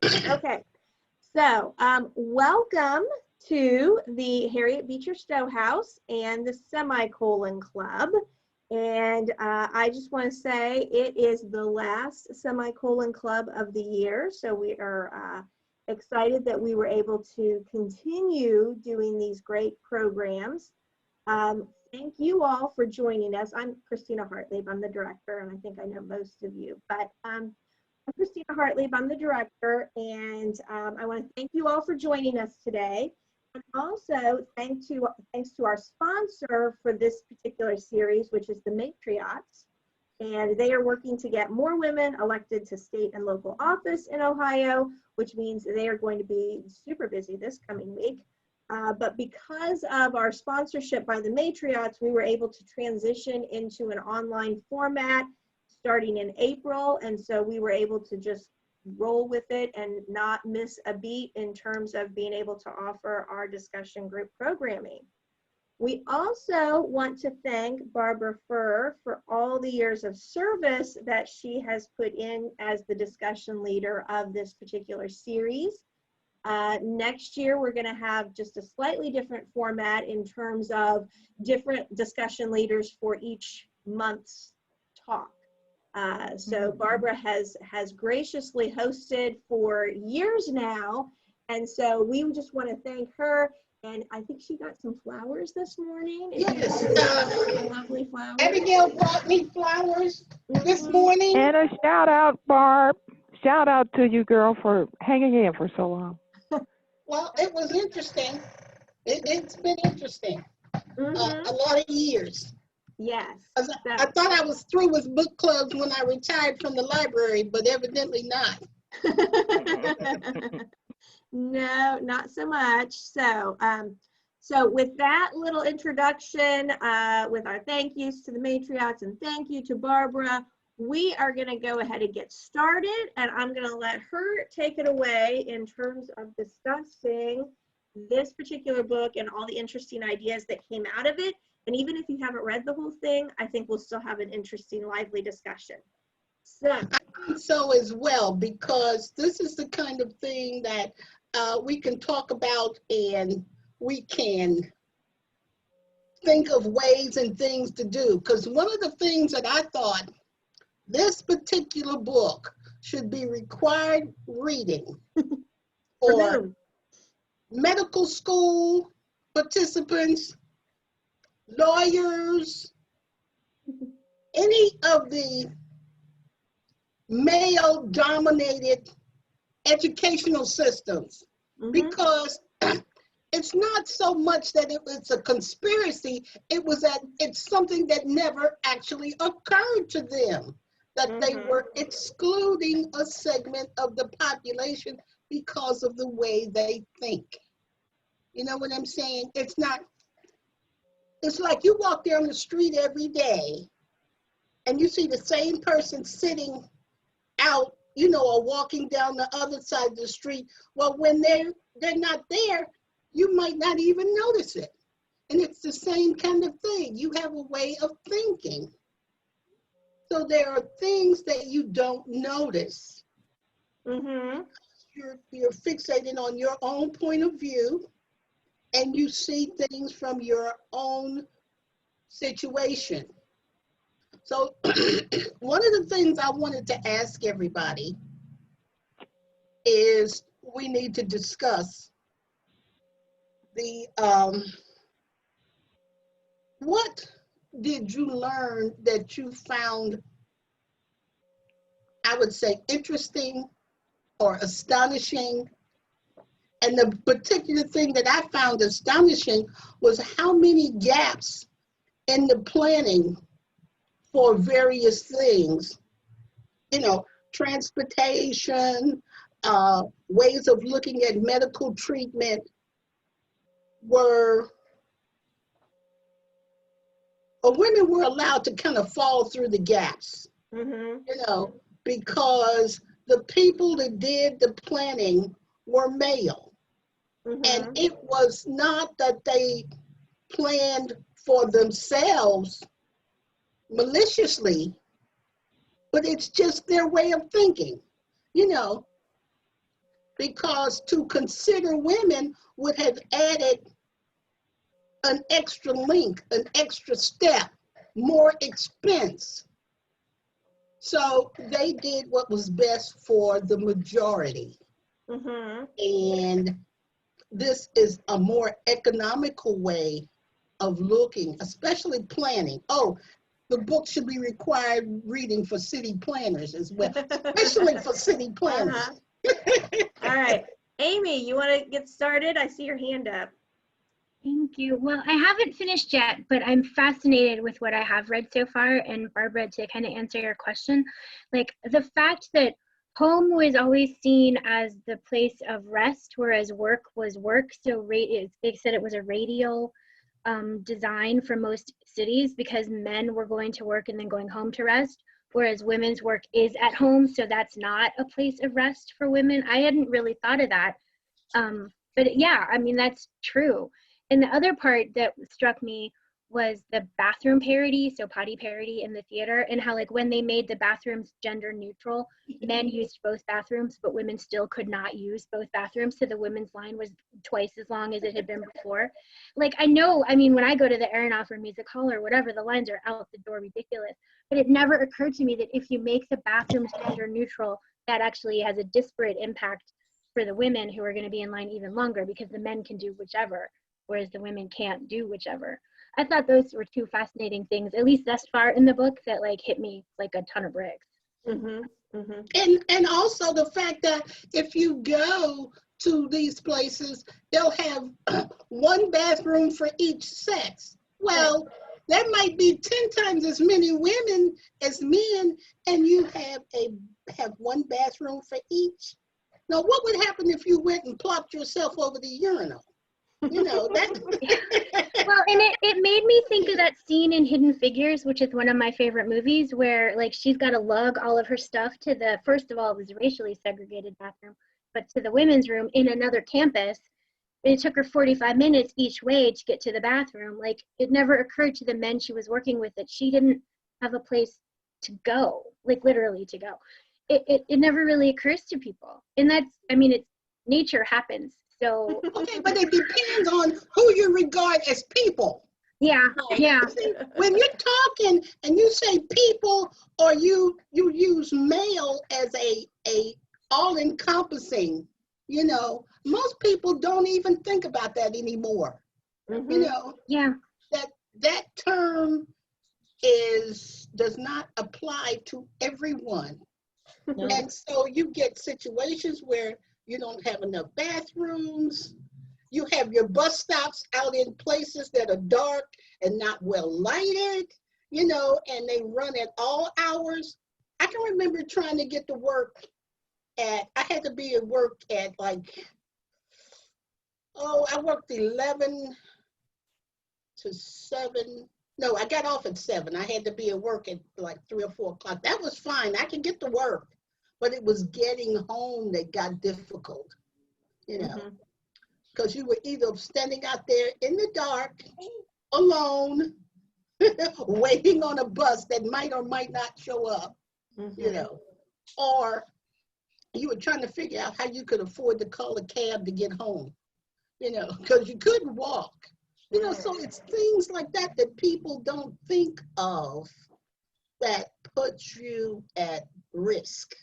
Okay, so welcome to the Harriet Beecher Stowe House and the Semicolon Club. And I just want to say it is the last Semicolon Club of the year. So we are excited that we were able to continue doing these great programs. Thank you all for joining us. I'm Christina Hartlieb. I'm the director, and I think I know most of you. But I'm Christina Hartlieb. I'm the director, and I want to thank you all for joining us today. And also, thanks to our sponsor for this particular series, which is the Matriots. And they are working to get more women elected to state and local office in Ohio, which means they are going to be super busy this coming week. But because of our sponsorship by the Matriots, we were able to transition into an online format starting in April. And so we were able to just roll with it and not miss a beat in terms of being able to offer our discussion group programming. We also want to thank Barbara Furr for all the years of service that she has put in as the discussion leader of this particular series. Next year, we're going to have just a slightly different format in terms of different discussion leaders for each month's talk. So Barbara has graciously hosted for years now, and so we just want to thank her. And I think she got some flowers this morning. Yes, lovely flowers. Abigail brought me flowers this morning. And a shout out, Barb. Shout out to you, girl, for hanging in for so long. Well, it was interesting. It's been interesting. A lot of years. Yes. I thought I was through with book clubs when I retired from the library, but evidently not. No, not so much. So, so with that little introduction, with our thank yous to the Matriots and thank you to Barbara, we are going to go ahead and get started, and I'm going to let her take it away in terms of discussing this particular book and all the interesting ideas that came out of it. And even if you haven't read the whole thing, I think we'll still have an interesting, lively discussion. So, I think so as well, because this is the kind of thing that we can talk about, and we can think of ways and things to do. Because one of the things that I thought this particular book should be required reading for medical school participants, lawyers, any of the male-dominated educational systems, because it's not so much that it's a conspiracy, it's something that never actually occurred to them, that they were excluding a segment of the population because of the way they think. You know what I'm saying? It's like you walk down the street every day and you see the same person sitting out, you know, or walking down the other side of the street. Well, when they're not there, you might not even notice it. And it's the same kind of thing. You have a way of thinking. So there are things that you don't notice. You're fixated on your own point of view, and you see things from your own situation. So one of the things I wanted to ask everybody is we need to discuss the, what did you learn that you found, I would say, interesting or astonishing? And the particular thing that I found astonishing was how many gaps in the planning for various things, you know, transportation, ways of looking at medical treatment women were allowed to kind of fall through the gaps, you know, because the people that did the planning were male. And it was not that they planned for themselves maliciously, but it's just their way of thinking. You know, because to consider women would have added an extra link, an extra step, more expense. So they did what was best for the majority. And this is a more economical way of looking, especially planning. Oh, the book should be required reading for city planners as well, especially for city planners. All right. Amy, you want to get started? I see your hand up. Thank you. Well, I haven't finished yet, but I'm fascinated with what I have read so far. And Barbara, to kind of answer your question, like the fact that home was always seen as the place of rest, whereas work was work. So they said it was a radial design for most cities because men were going to work and then going home to rest, whereas women's work is at home. So that's not a place of rest for women. I hadn't really thought of that. But yeah, I mean, that's true. And the other part that struck me was the bathroom parity, so potty parity in the theater, and how like when they made the bathrooms gender neutral, men used both bathrooms, but women still could not use both bathrooms. So the women's line was twice as long as it had been before. Like I know, I mean, when I go to the Aronoff or Music Hall or whatever, the lines are out the door ridiculous. But it never occurred to me that if you make the bathrooms gender neutral, that actually has a disparate impact for the women who are going to be in line even longer because the men can do whichever, whereas the women can't do whichever. I thought those were two fascinating things, at least thus far in the book, that like hit me like a ton of bricks. And also the fact that if you go to these places, they'll have one bathroom for each sex. Well, there might be 10 times as many women as men, and you have one bathroom for each. Now, what would happen if you went and plopped yourself over the urinal? You know, that. Well, and it made me think of that scene in Hidden Figures, which is one of my favorite movies, where like she's got to lug all of her stuff to the, first of all, it was a racially segregated bathroom, but to the women's room in another campus. It took her 45 minutes each way to get to the bathroom. Like it never occurred to the men she was working with that she didn't have a place to go, like literally to go. It never really occurs to people. And that's, I mean, it's nature happens. So okay, but it depends on who you regard as people. Yeah, yeah. See, when you're talking and you say people, or you use male as a all-encompassing, you know, most people don't even think about that anymore. You know, yeah, that term does not apply to everyone. And so you get situations where you don't have enough bathrooms. You have your bus stops out in places that are dark and not well lighted, you know, and they run at all hours. I can remember trying to get to work I had to be at work at like, I worked 11 to 7. No, I got off at 7. I had to be at work at like 3 or 4 o'clock. That was fine. I could get to work. But it was getting home that got difficult, you know, because you were either standing out there in the dark, alone, waiting on a bus that might or might not show up, you know, or you were trying to figure out how you could afford to call a cab to get home, you know, because you couldn't walk, you know, so it's things like that that people don't think of that puts you at risk.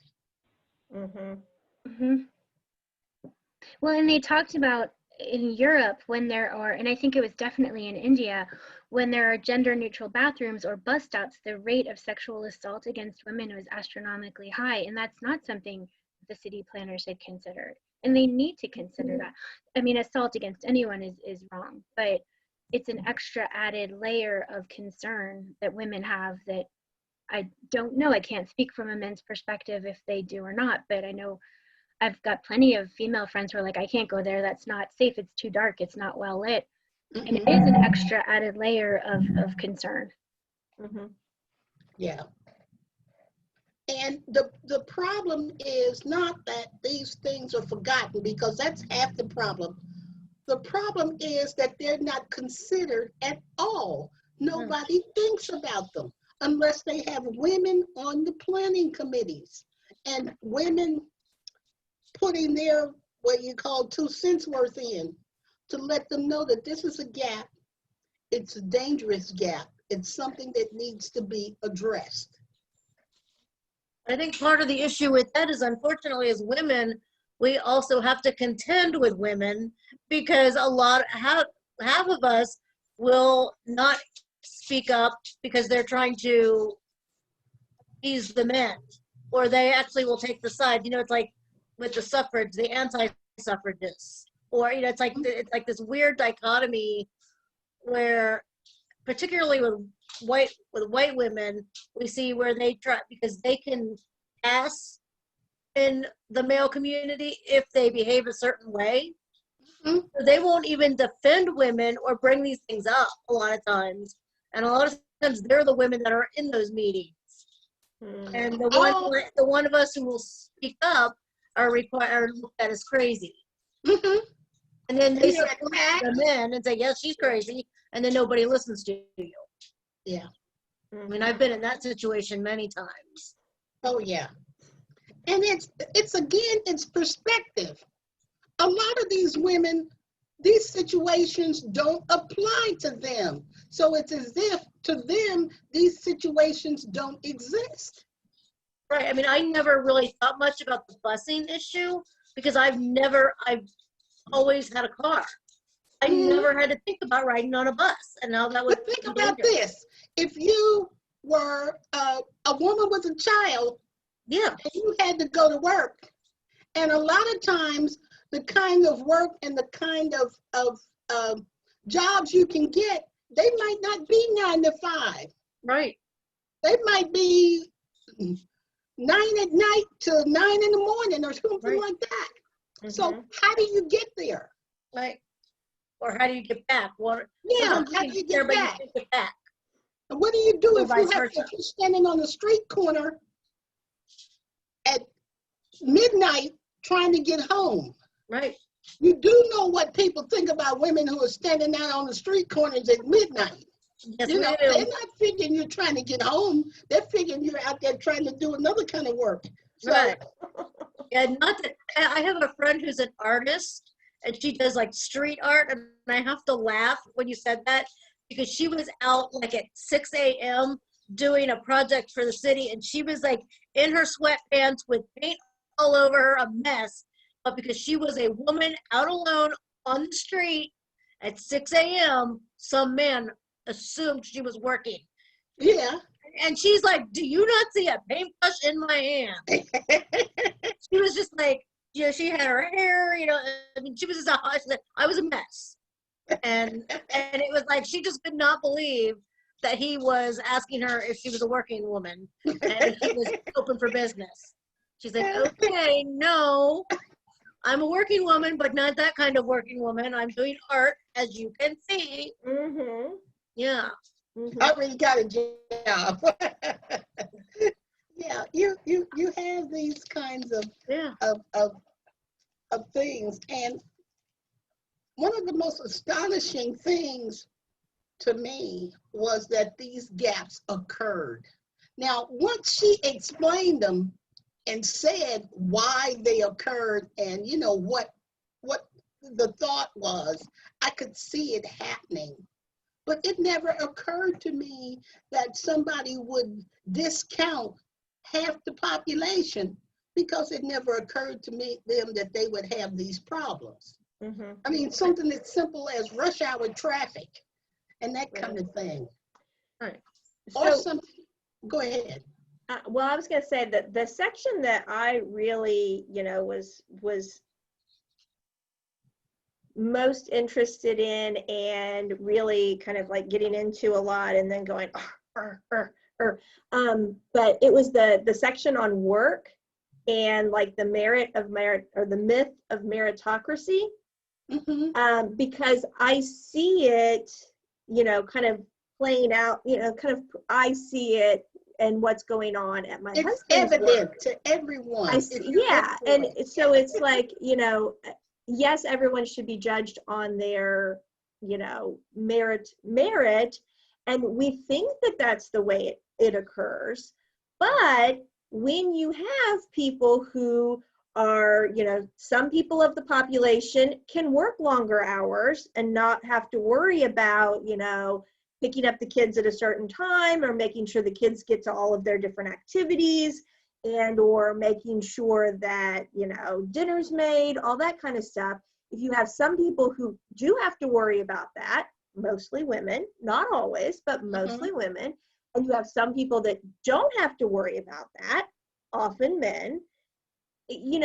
Well, and they talked about in Europe when there are, and I think it was definitely in India, when there are gender neutral bathrooms or bus stops, the rate of sexual assault against women was astronomically high. And that's not something the city planners had considered. And they need to consider that. I mean, assault against anyone is wrong, but it's an extra added layer of concern that women have that I don't know. I can't speak from a men's perspective if they do or not, but I know I've got plenty of female friends who are like, I can't go there. That's not safe. It's too dark. It's not well lit. And it is an extra added layer of concern. Yeah. And the problem is not that these things are forgotten, because that's half the problem. The problem is that they're not considered at all. Nobody thinks about them unless they have women on the planning committees and women putting their what you call 2 cents worth in, to let them know that this is a gap. It's a dangerous gap. It's something that needs to be addressed. I think part of the issue with that is, unfortunately, as women, we also have to contend with women, because half of us will not speak up because they're trying to ease the men, or they actually will take the side. You know, it's like with the suffrage, the anti-suffragists, or, you know, it's like this weird dichotomy where, particularly with white women, we see where they try, because they can pass in the male community if they behave a certain way. Mm-hmm. So they won't even defend women or bring these things up a lot of times. And a lot of times they're the women that are in those meetings. Mm-hmm. And the one of us who will speak up are looked at as crazy. Mm-hmm. And then they support the men and say, yes, she's crazy. And then nobody listens to you. Yeah. I mean, I've been in that situation many times. Oh, yeah. And it's perspective. A lot of these women, these situations don't apply to them. So it's as if to them, these situations don't exist. Right. I mean, I never really thought much about the busing issue because I've always had a car. I never had to think about riding on a bus, and now that would. But think about this: if you were a woman with a child, yeah, and you had to go to work, and a lot of times the kind of work and the kind of jobs you can get, they might not be 9 to 5. Right. They might be 9 at night to 9 in the morning or something like that. Mm-hmm. So how do you get there? Right. Or how do you get back? How do you get back? And what do you do if you're standing on the street corner at midnight trying to get home? Right. You do know what people think about women who are standing out on the street corners at midnight. Yes, they're not figuring you're trying to get home. They're figuring you're out there trying to do another kind of work. So, right. Yeah, I have a friend who's an artist, and she does like street art, and I have to laugh when you said that, because she was out like at 6 a.m. doing a project for the city, and she was like in her sweatpants with paint all over her, a mess, but because she was a woman out alone on the street at 6 a.m., some man assumed she was working. Yeah. And she's like, do you not see a paintbrush in my hand? She was just like, you know, she had her hair, you know, I mean, she was just I was a mess. And it was like, she just could not believe that he was asking her if she was a working woman and if she was open for business. She's like, okay, no, I'm a working woman, but not that kind of working woman. I'm doing art, as you can see. Mm-hmm. Yeah. Mm-hmm. I already got a job. Yeah, you have these kinds of things, and one of the most astonishing things to me was that these gaps occurred. Now, once she explained them and said why they occurred, and you know what the thought was, I could see it happening. But it never occurred to me that somebody would discount half the population, because it never occurred to them that they would have these problems. Mm-hmm. I mean, something as simple as rush hour traffic and that kind of thing. Right. Or something. Go ahead. Well, I was going to say that the section that I really, was most interested in and really kind of like getting into a lot and then going, but it was the section on work and like the the myth of meritocracy. Mm-hmm. Because I see it, kind of playing out, I see it and what's going on at my husband's evident work. To everyone. And so it's like, yes, everyone should be judged on their, merit, and we think that that's the way it occurs. But when you have people who are, some people of the population can work longer hours and not have to worry about, picking up the kids at a certain time or making sure the kids get to all of their different activities and or making sure that, dinner's made, all that kind of stuff. If you have some people who do have to worry about that, mostly women, not always, but mostly women, and you have some people that don't have to worry about that, often men, you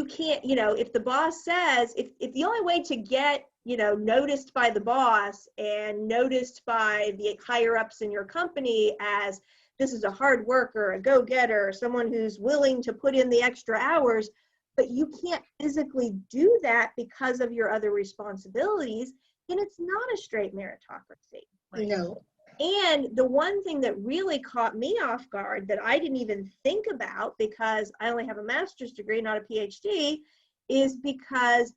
can't, if the boss says, if the only way to get, noticed by the boss and noticed by the higher ups in your company as this is a hard worker, a go-getter, someone who's willing to put in the extra hours, but you can't physically do that because of your other responsibilities, then it's not a straight meritocracy. No. And the one thing that really caught me off guard that I didn't even think about, because I only have a master's degree, not a PhD, is because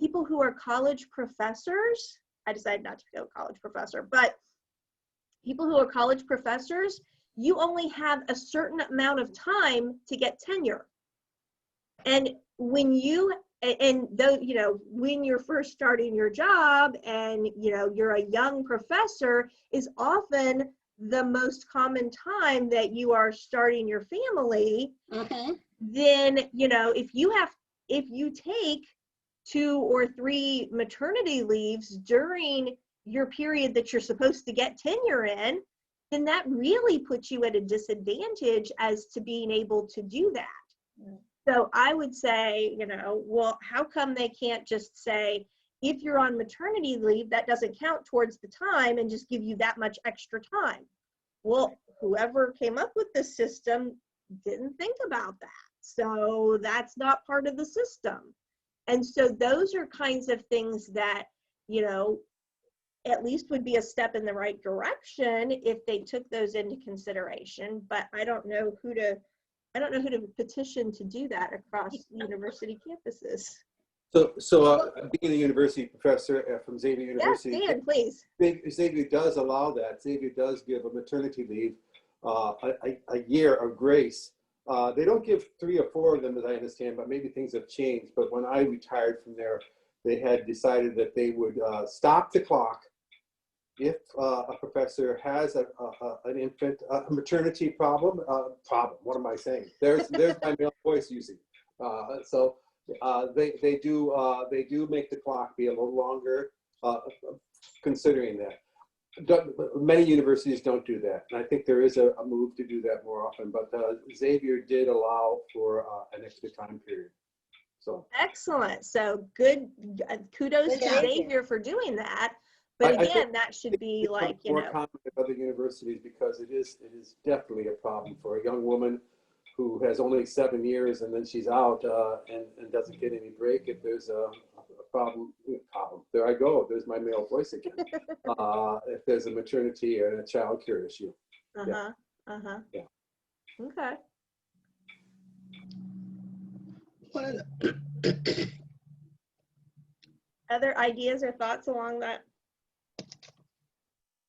people who are college professors, I decided not to go college professor, but people who are college professors, you only have a certain amount of time to get tenure. And when when you're first starting your job and, you're a young professor is often the most common time that you are starting your family, then, if you take 2 or 3 maternity leaves during your period that you're supposed to get tenure in, then that really puts you at a disadvantage as to being able to do that. So I would say, well, how come they can't just say, if you're on maternity leave, that doesn't count towards the time and just give you that much extra time? Well, whoever came up with this system didn't think about that. So that's not part of the system. And so those are kinds of things that, at least would be a step in the right direction if they took those into consideration, but I don't know who to petition to do that across university campuses. So being a university professor from Xavier University, yes, Dan, please. Xavier does allow that. Xavier does give a maternity leave, a year of grace. They don't give 3 or 4 of them, as I understand, but maybe things have changed. But when I retired from there, they had decided that they would stop the clock if a professor has an infant, a maternity problem. What am I saying? There's my male voice using. So they do make the clock be a little longer, considering that. Many universities don't do that, and I think there is a move to do that more often. But Xavier did allow for an extra time period. So excellent. So good. Kudos to Xavier for doing that. But again, that should be like, more common at other universities, because it is definitely a problem for a young woman who has only 7 years and then she's out and doesn't get any break. If there's a problem, there I go. There's my male voice again. If there's a maternity and a child care issue. Yeah. Okay. Other ideas or thoughts along that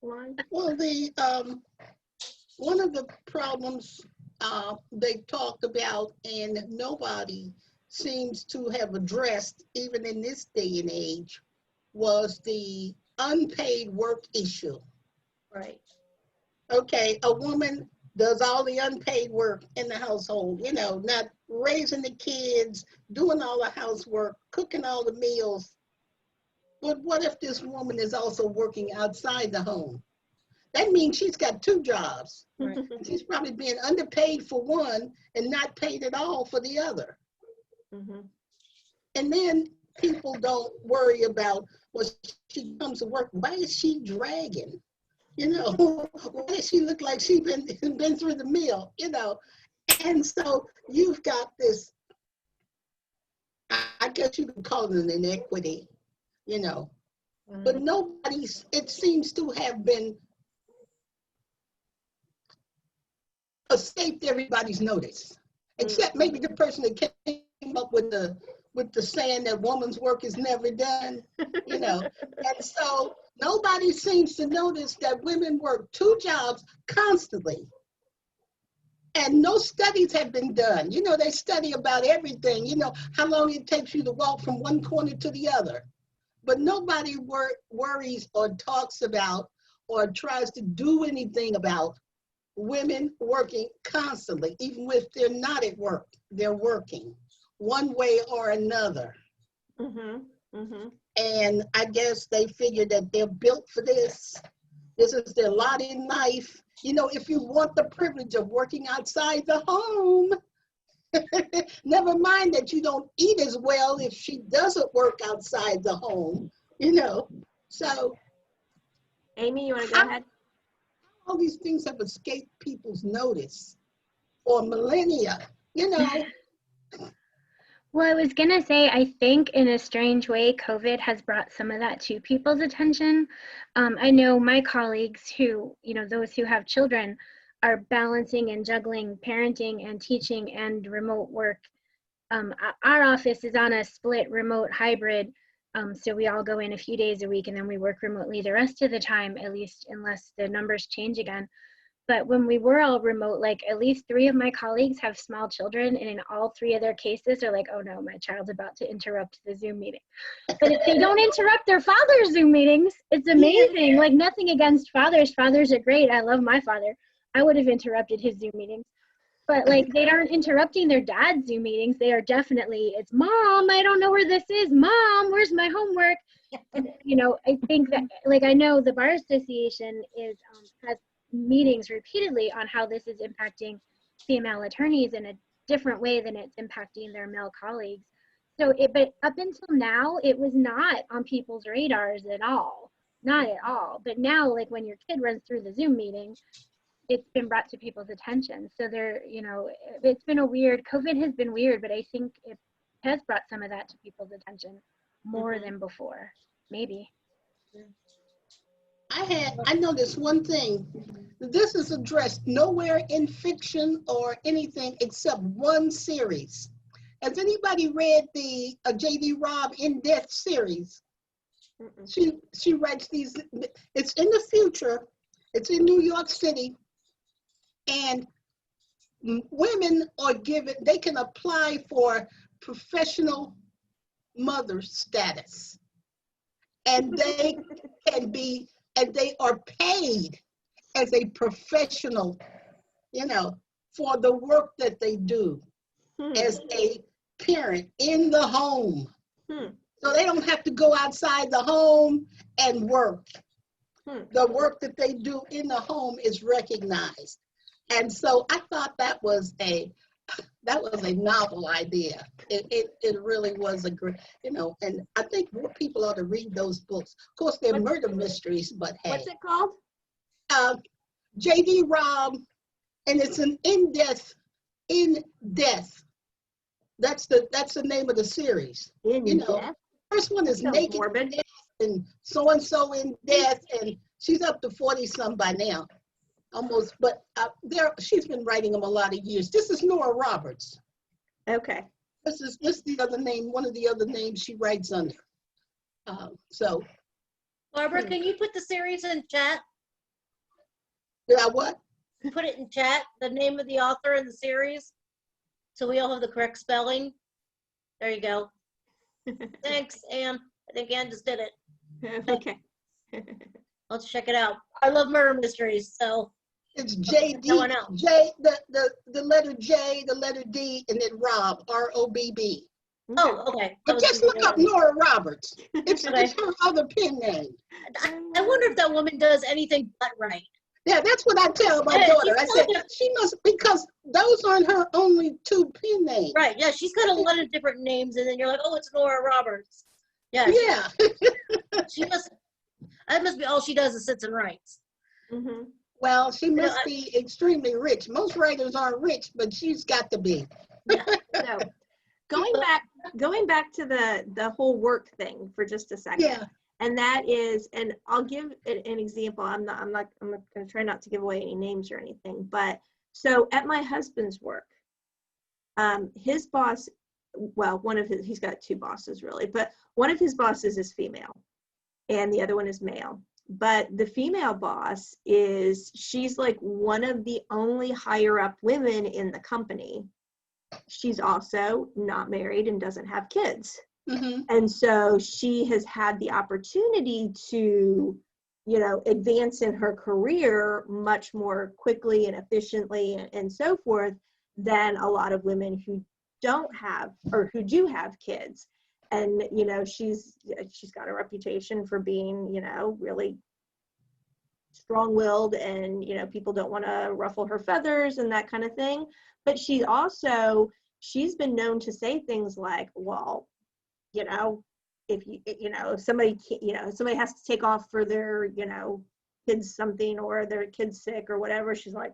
line? Well, one of the problems they talked about and nobody seems to have addressed, even in this day and age, was the unpaid work issue. Right. Okay, a woman does all the unpaid work in the household, not raising the kids, doing all the housework, cooking all the meals. But what if this woman is also working outside the home? That means she's got 2 jobs. Right. She's probably being underpaid for one and not paid at all for the other. And then people don't worry about, well, she comes to work, why is she dragging? Why does she look like she's been through the mill? And so you've got this, I guess you could call it an inequity, but it seems to have been escaped everybody's notice, except maybe the person that came up with the saying that woman's work is never done, And so nobody seems to notice that women work 2 jobs constantly. And no studies have been done. You know, they study about everything, you know, how long it takes you to walk from one corner to the other. But nobody worries or talks about or tries to do anything about women working constantly, even if they're not at work, they're working one way or another. And I guess they figure that they're built for this. This is their lot in life. You know, if you want the privilege of working outside the home, never mind that you don't eat as well if she doesn't work outside the home, you know. So, Amy, you want to go ahead? All these things have escaped people's notice for millennia, you know. Well, I was gonna say, I think in a strange way, COVID has brought some of that to people's attention. I know my colleagues who, you know, those who have children are balancing and juggling parenting and teaching and remote work. Our office is on a split remote hybrid. So we all go in a few days a week and then we work remotely the rest of the time, at least unless the numbers change again. But when we were all remote, like at least 3 of my colleagues have small children, and in all 3 of their cases, they're like, oh no, my child's about to interrupt the Zoom meeting. But if they don't interrupt their father's Zoom meetings, it's amazing. Like, nothing against fathers. Fathers are great. I love my father. I would have interrupted his Zoom meetings. But like, they aren't interrupting their dad's Zoom meetings. They are definitely, it's mom, I don't know where this is. Mom, where's my homework? And, you know, I think that, like, I know the Bar Association is has meetings repeatedly on how this is impacting female attorneys in a different way than it's impacting their male colleagues. So but up until now, it was not on people's radars at all, not at all. But now, like, when your kid runs through the Zoom meeting, it's been brought to people's attention. So there, you know, it's been COVID has been weird, but I think it has brought some of that to people's attention more than before, maybe. I noticed one thing. This is addressed nowhere in fiction or anything except one series. Has anybody read the J.D. Robb In Death series? She writes these, it's in the future, it's in New York City, and women are given, they can apply for professional mother status. And they can be, and they are paid as a professional, you know, for the work that they do as a parent in the home. So they don't have to go outside the home and work. The work that they do in the home is recognized. And so I thought that was a novel idea. It really was a great, you know, and I think more people ought to read those books. Of course, they're murder mysteries, but hey. What's it called? J.D. Robb, and it's an In Death. That's the name of the series. In Death? First one is Naked morbid. Death, and so-and-so in Death, and she's up to 40-some by now. Almost, but she's been writing them a lot of years. This is Nora Roberts. Okay. This is the other name, one of the other names she writes under. So. Barbara, can you put the series in chat? Did I what? Put it in chat, the name of the author and the series, so we all have the correct spelling. There you go. Thanks, Anne. I think Anne just did it. Okay. Let's check it out. I love murder mysteries, so. It's J.D. The letter J, the letter D, and then Robb, R-O-B-B. Oh, okay. But just look up Nora Roberts. It's her other pen name. I wonder if that woman does anything but right. Yeah, that's what I tell my daughter. I said, she must, because those aren't her only 2 pen names. Right, yeah, she's got a lot of different names, and then you're like, oh, it's Nora Roberts. Yeah. Yeah. That must be all she does is sits and writes. Well, she must be extremely rich. Most writers aren't rich, but she's got to be. Yeah. So going back to the whole work thing for just a second. Yeah. And that is, and I'll give an example. I'm going to try not to give away any names or anything, but so at my husband's work, his boss, well, he's got 2 bosses really, but one of his bosses is female and the other one is male. but the female boss she's like one of the only higher up women in the company. She's also not married and doesn't have kids. Mm-hmm. And so she has had the opportunity to, advance in her career much more quickly and efficiently and so forth than a lot of women who don't have or who do have kids. And, she's got a reputation for being, really strong-willed and, people don't want to ruffle her feathers and that kind of thing. But she's been known to say things like, well, if somebody has to take off for their, kids something or their kid's sick or whatever, she's like,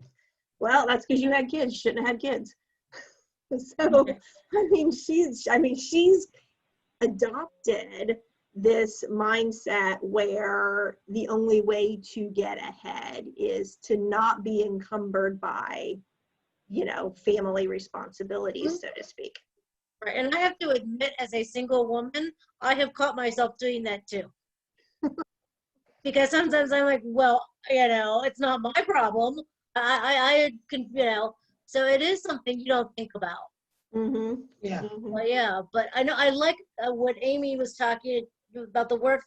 well, that's because you had kids, you shouldn't have had kids. So, she's adopted this mindset where the only way to get ahead is to not be encumbered by, family responsibilities, so to speak. Right. And I have to admit, as a single woman, I have caught myself doing that too. Because sometimes I'm like, well, it's not my problem. I can, so it is something you don't think about. Mm-hmm. Yeah. Mm-hmm. Well, yeah, but I know I like what Amy was talking about the work.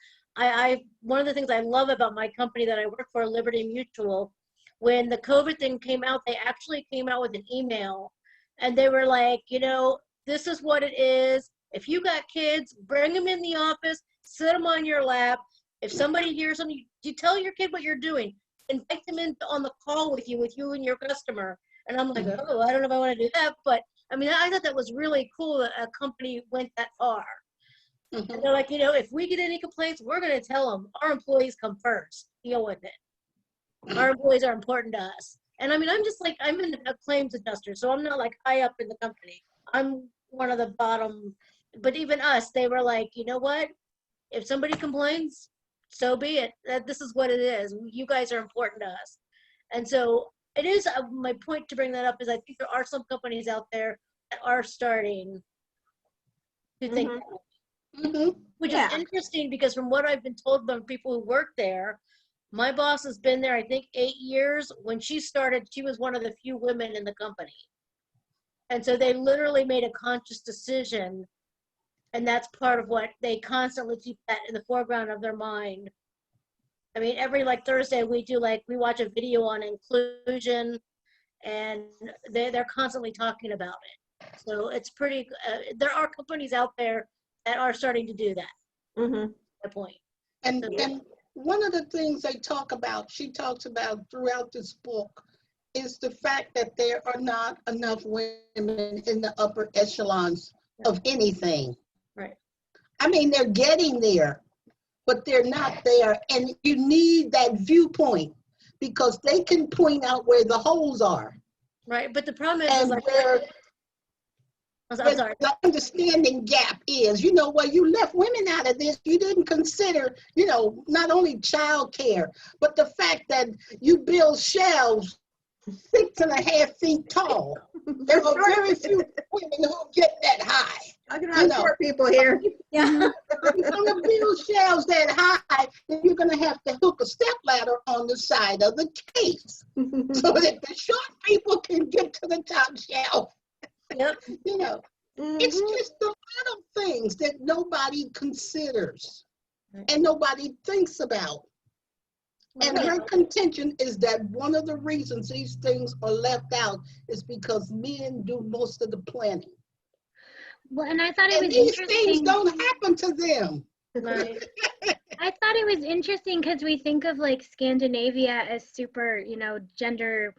One of the things I love about my company that I work for, Liberty Mutual, when the COVID thing came out, they actually came out with an email, and they were like, this is what it is. If you got kids, bring them in the office, sit them on your lap. If somebody hears them, you tell your kid what you're doing. Invite them in on the call with you and your customer. And I'm like, oh, I don't know if I want to do that, but I thought that was really cool that a company went that far. Mm-hmm. And they're like, if we get any complaints, we're going to tell them our employees come first. Deal with it. Our employees are important to us. And I'm just like, I'm a claims adjuster, so I'm not like high up in the company. I'm one of the bottom. But even us, they were like, you know what? If somebody complains, so be it. This is what it is. You guys are important to us. And so it is, my point to bring that up is I think there are some companies out there that are starting to think that way. Mm-hmm. Which is interesting because from what I've been told by people who work there, my boss has been there, I think, 8 years. When she started, she was one of the few women in the company. And so they literally made a conscious decision, and that's part of what they constantly keep that in the foreground of their mind. Every Thursday we watch a video on inclusion, and they're constantly talking about it. So it's pretty, there are companies out there that are starting to do that. Mm-hmm. My point. And one of the things she talks about throughout this book is the fact that there are not enough women in the upper echelons of anything. Right. They're getting there, but they're not there. And you need that viewpoint because they can point out where the holes are. Right. But the problem is, and where the understanding gap is, you left women out of this. You didn't consider, not only child care, but the fact that you build shelves 6.5 feet tall. There are very few women who get that high. I'm going to have short people here. Yeah. If you're going to build shelves that high, then you're going to have to hook a step ladder on the side of the case so that the short people can get to the top shelf. Yep. It's just a lot of things that nobody considers and nobody thinks about. And her contention is that one of the reasons these things are left out is because men do most of the planning. Well, and I thought it was these interesting. things don't happen to them. Right. I thought it was interesting because we think of Scandinavia as super, gender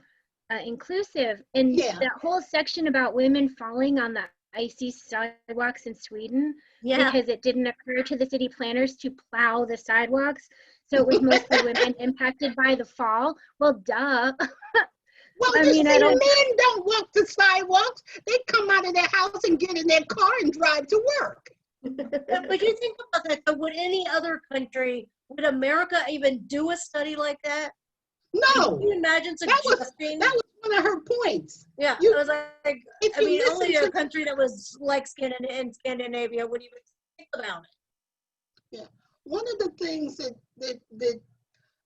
inclusive. And that whole section about women falling on the icy sidewalks in Sweden because it didn't occur to the city planners to plow the sidewalks. So it was mostly women impacted by the fall. Well, duh. Well, men don't walk the sidewalks. They come out of their house and get in their car and drive to work. But you think about that, though, would any other country, would America even do a study like that? No. Can you imagine suggesting? That was one of her points. Yeah, it was only a to country that was like in Scandinavia would even think about it. Yeah. One of the things that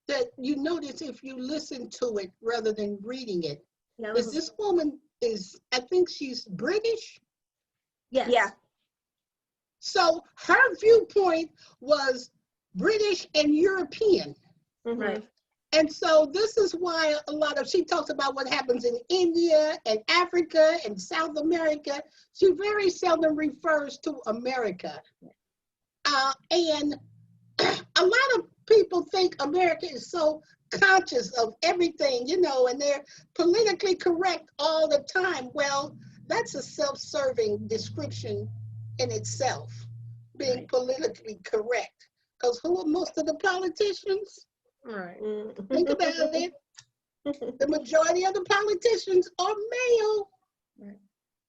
that you notice if you listen to it rather than reading it. Yeah, Is this woman I think she's British. Yes. yeah. So her viewpoint was British and European. Mhm. Right. And so this is why she talks about what happens in India and Africa and South America. She very seldom refers to America. And a lot of people think America is so conscious of everything, and they're politically correct all the time. Well, that's a self-serving description in itself, being politically correct. Because who are most of the politicians? Right. Think about it. The majority of the politicians are male.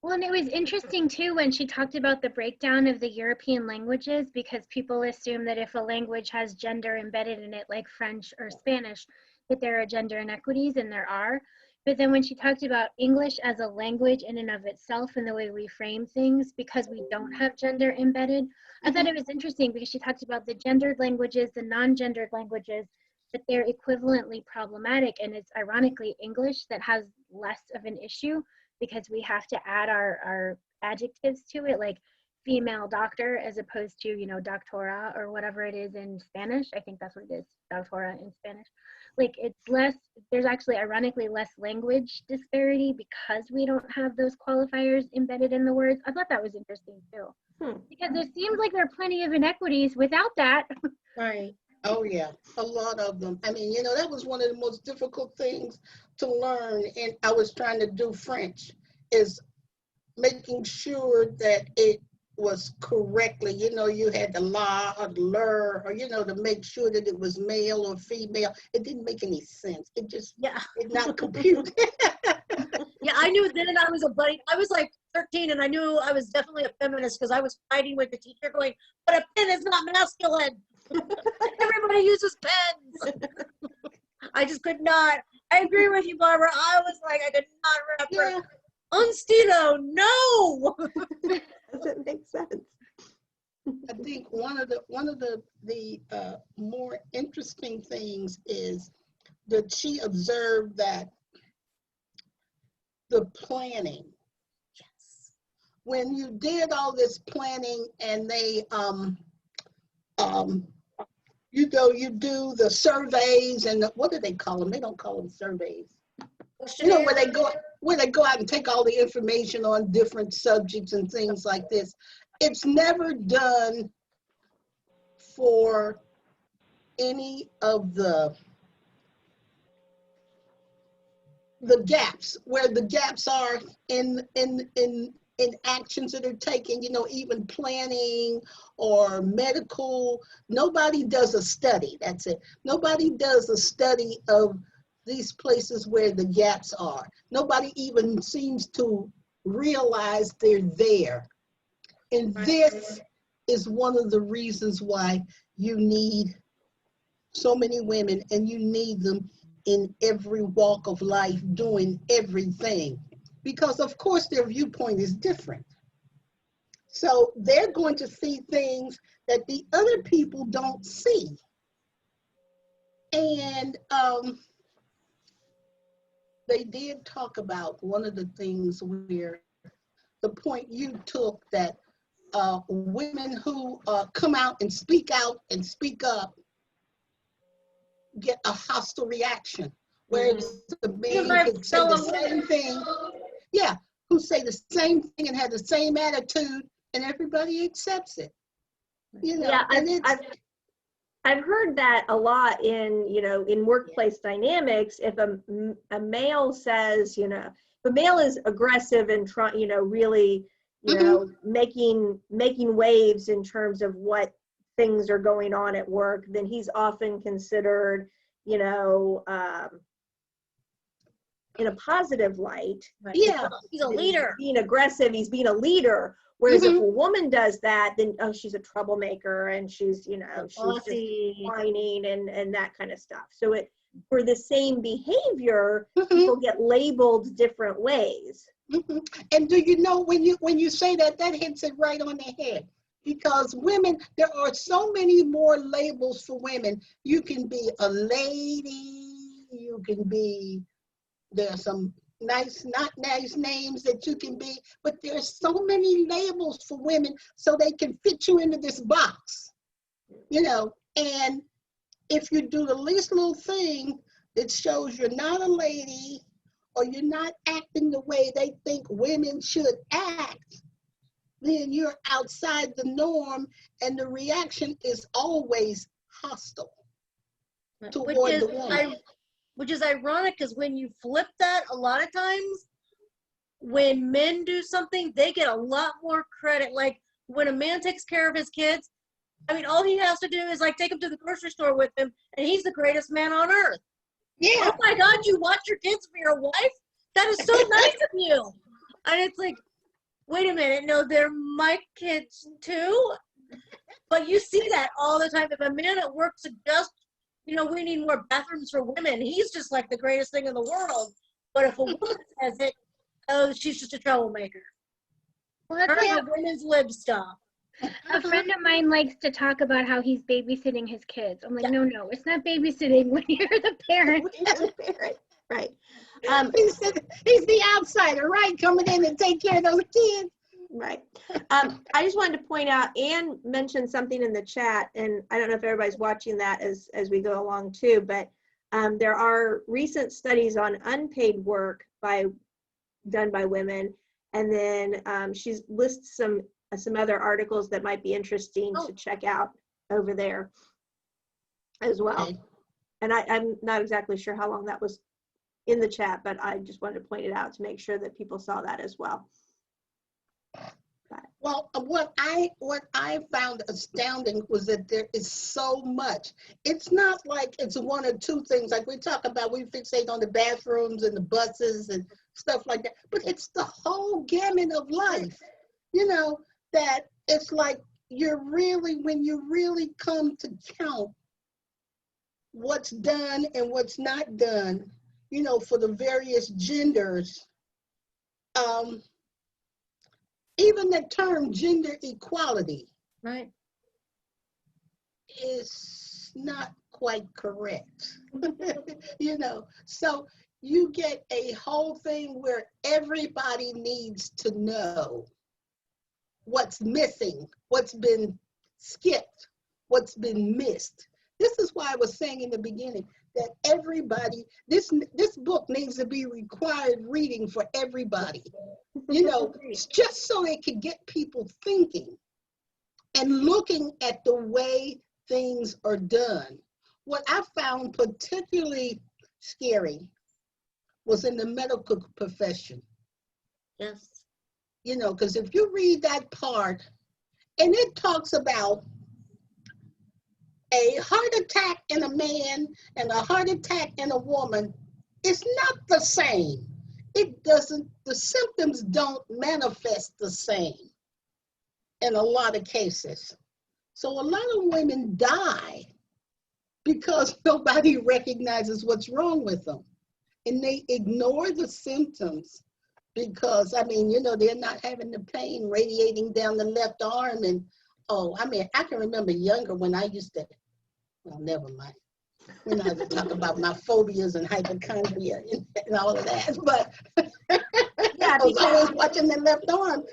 Well, and it was interesting too when she talked about the breakdown of the European languages, because people assume that if a language has gender embedded in it, like French or Spanish, that there are gender inequities, and there are. But then when she talked about English as a language in and of itself and the way we frame things, because we don't have gender embedded, I thought it was interesting because she talked about the gendered languages, the non-gendered languages, that they're equivalently problematic. And it's ironically English that has less of an issue, because we have to add our adjectives to it, like female doctor as opposed to, doctora or whatever it is in Spanish. I think that's what it is, doctora in Spanish. Like it's less, there's actually ironically less language disparity because we don't have those qualifiers embedded in the words. I thought that was interesting too. Because it seems like there are plenty of inequities without that. Right. Oh yeah, a lot of them. I mean, that was one of the most difficult things to learn. And I was trying to do French, is making sure that it was correctly, you had the la or the lur, or, to make sure that it was male or female. It didn't make any sense. It just did not compute. Yeah, I knew then I was I was like 13 and I knew I was definitely a feminist because I was fighting with the teacher going, but a pen is not masculine. Everybody uses pens. I just could not. I agree with you, Barbara. I was like, I could not wrap un stilo, no. Doesn't make sense. I think one of the more interesting things is that she observed that the planning. Yes. When you did all this planning and they you do the surveys and what do they call them? They don't call them surveys. Where they go out and take all the information on different subjects and things like this. It's never done for any of the gaps, where the gaps are in actions that are taken, even planning or medical. Nobody does a study. That's it. Nobody does a study of these places where the gaps are. Nobody even seems to realize they're there. And this is one of the reasons why you need so many women, and you need them in every walk of life doing everything. Because of course their viewpoint is different. So they're going to see things that the other people don't see. And they did talk about one of the things where the point you took, that women who come out and speak up get a hostile reaction. Whereas the men who say the same thing, who say the same thing and have the same attitude, and everybody accepts it. I've heard that a lot in workplace dynamics. If a male says, if a male is aggressive and really, making waves in terms of what things are going on at work, then he's often considered, in a positive light. Right. Yeah, he's a leader. He's being aggressive, he's being a leader. Whereas if a woman does that, then she's a troublemaker, and she's she's just whining and that kind of stuff. So for the same behavior, people get labeled different ways. And do you know, when you say that hits it right on the head, Because women, there are so many more labels for women. You can be a lady, you can be, there are some nice, not nice names that you can be, but there's so many labels for women so they can fit you into this box, you know. And if you do the least little thing that shows you're not a lady or you're not acting the way they think women should act, then you're outside the norm, and the reaction is always hostile toward the woman. Which is ironic, because when you flip that, a lot of times when men do something, they get a lot more credit. Like when a man takes care of his kids, I mean, all he has to do is like take him to the grocery store with him, and he's the greatest man on earth. Yeah. Oh my God, you watch your kids for your wife? That is so nice of you. And it's like, wait a minute, no, they're my kids too? But you see that all the time. If a man at work suggests, you know, we need more bathrooms for women, he's just like the greatest thing in the world. But if a woman says it, oh, she's just a troublemaker. Well, that's Her like women's lib stuff. a friend of mine likes to talk about how he's babysitting his kids. I'm like, no, it's not babysitting when you're the parent. Right. He's the outsider, right? Coming in and take care of those kids. Right. I just wanted to point out, Anne mentioned something in the chat, and I don't know if everybody's watching that as we go along too, but there are recent studies on unpaid work done by women, and then she lists some other articles that might be interesting to check out over there as well. Okay. And I'm not exactly sure how long that was in the chat, but I just wanted to point it out to make sure that people saw that as well. Well, what I found astounding was that there is so much. It's not like it's one or two things. Like we talk about, we fixate on the bathrooms and the buses and stuff like that, but it's the whole gamut of life, you know, that it's like when you really come to count what's done and what's not done, you know, for the various genders. Even the term gender equality, right, is not quite correct. You know, so you get a whole thing where everybody needs to know what's missing, what's been skipped, what's been missed. This is why I was saying in the beginning that everybody, this book needs to be required reading for everybody, you know, just so it can get people thinking and looking at the way things are done. What I found particularly scary was in the medical profession. Yes. You know, because if you read that part, and it talks about a heart attack in a man and a heart attack in a woman, it's not the same. It doesn't, the symptoms don't manifest the same in a lot of cases. So a lot of women die because nobody recognizes what's wrong with them. And they ignore the symptoms because, I mean, you know, they're not having the pain radiating down the left arm. And, oh, I mean, I can remember younger when I used to, well, never mind. We're not going to talk about my phobias and hypochondria and all of that, but yeah, I was always watching the left arm.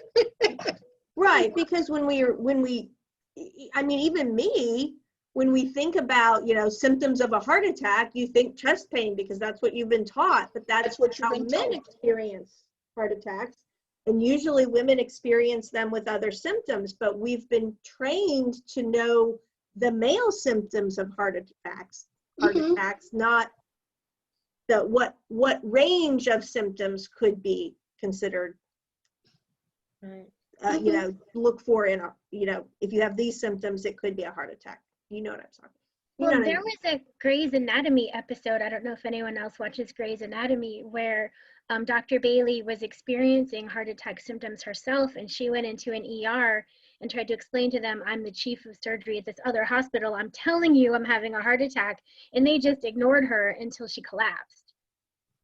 Right, because when we, I mean, even me, when we think about, you know, symptoms of a heart attack, you think chest pain because that's what you've been taught, but that's what how men experience heart attacks. And usually women experience them with other symptoms, but we've been trained to know the male symptoms of heart attacks, not the what range of symptoms could be considered. Right. You know, look for in a, you know, if you have these symptoms, it could be a heart attack. You know what I'm talking about. Well, there was a Grey's Anatomy episode, I don't know if anyone else watches Grey's Anatomy, where Dr. Bailey was experiencing heart attack symptoms herself, and she went into an ER and tried to explain to them, I'm the chief of surgery at this other hospital, I'm telling you I'm having a heart attack, and they just ignored her until she collapsed.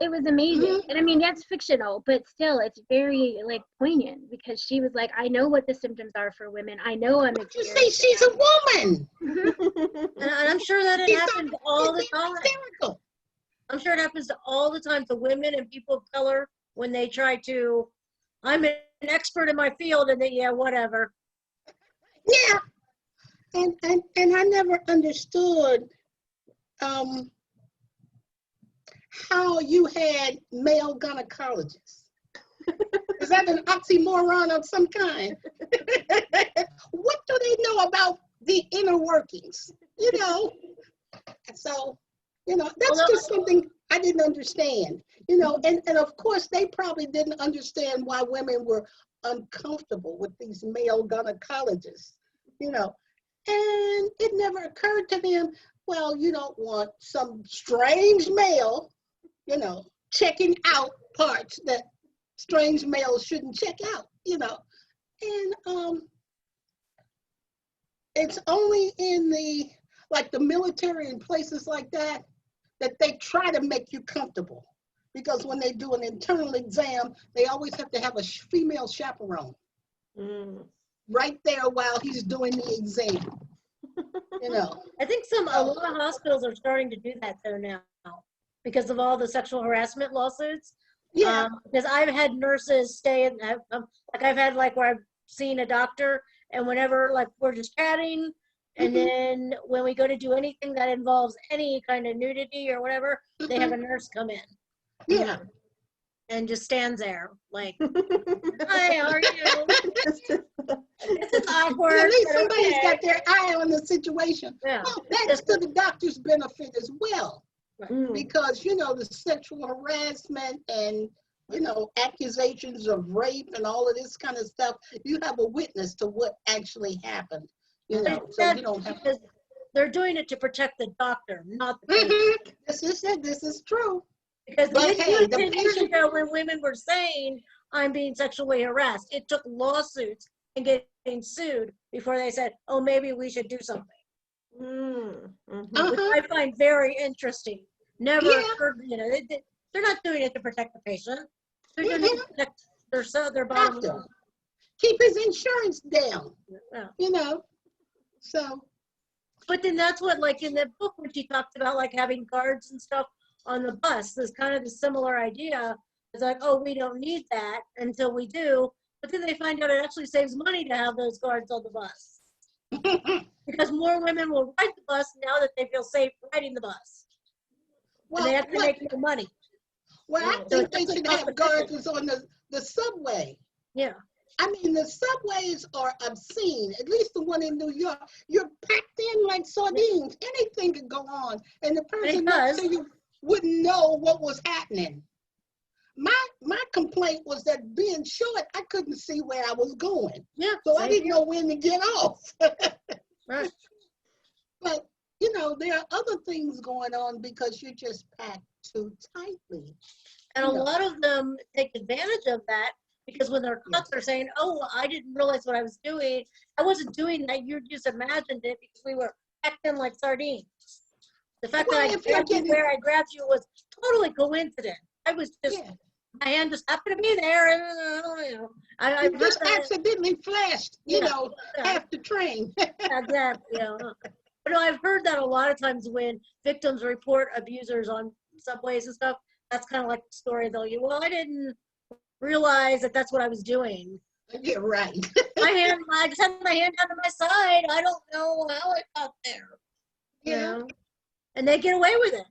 It was amazing. And I mean, that's fictional, but still it's very like poignant because she was like, I know what the symptoms are for women. I know I'm But you see, she's a woman. And I'm sure that it happens all the time. Hysterical. I'm sure it happens all the time to women and people of color when they try to, I'm an expert in my field, and then, yeah, whatever. Yeah. And I never understood how you had male gynecologists. Is that an oxymoron of some kind? What do they know about the inner workings? You know, so, you know, that's just something I didn't understand. You know, and of course, they probably didn't understand why women were uncomfortable with these male gynecologists, you know. And it never occurred to them, well, you don't want some strange male, you know, checking out parts that strange males shouldn't check out, you know. And it's only in the, like the military and places like that, that they try to make you comfortable. Because when they do an internal exam, they always have to have a female chaperone right there while he's doing the exam. You know, I think a lot of hospitals are starting to do that though now because of all the sexual harassment lawsuits. Yeah. Because I've had nurses stay in, like I've had like where I've seen a doctor and whenever like we're just chatting and then when we go to do anything that involves any kind of nudity or whatever, they have a nurse come in. Yeah. And just stands there like, hi, how are you? It's awkward. At least but somebody's okay. got their eye on the situation. Yeah. Well, that's to the doctor's benefit as well. Right. Because, you know, the sexual harassment and, you know, accusations of rape and all of this kind of stuff, you have a witness to what actually happened. You know, so you don't have to. They're doing it to protect the doctor, not the patient. This is it. This is true. Because But hey, the 10 years patient, ago when women were saying, I'm being sexually harassed, it took lawsuits and getting sued before they said, oh, maybe we should do something. Which I find very interesting. Never occurred, you know, they're not doing it to protect the patient. They're doing it to protect their bottom line. keep his insurance down. Yeah. You know, so. But then that's what, like in the book, when she talked about like having guards and stuff on the bus, there's kind of the similar idea. It's like, oh, we don't need that until we do. But then they find out it actually saves money to have those guards on the bus. Because more women will ride the bus now that they feel safe riding the bus. Well, and they have to make more money. Well, I think they should have guards on the subway. Yeah. I mean, the subways are obscene, at least the one in New York. You're packed in like sardines. Anything could go on. And the person next to you wouldn't know what was happening. My complaint was that being short, I couldn't see where I was going. Yeah. So I didn't know when to get off. Right. But, you know, there are other things going on because you're just packed too tightly. And a lot of them take advantage of that because when they're caught, they're saying, oh, I didn't realize what I was doing. I wasn't doing that. You just imagined it because we were packed in like sardines. The fact that I grabbed you where I grabbed you was totally coincident. I was just, my hand just happened to be there. And, you know, I just accidentally flashed, you know, half the train. Exactly. Yeah. But I've heard that a lot of times when victims report abusers on subways and stuff, that's kind of like the story though. Well, I didn't realize that that's what I was doing. Yeah, right. I just had my hand down to my side. I don't know how it got there. Yeah. You know? And they get away with it.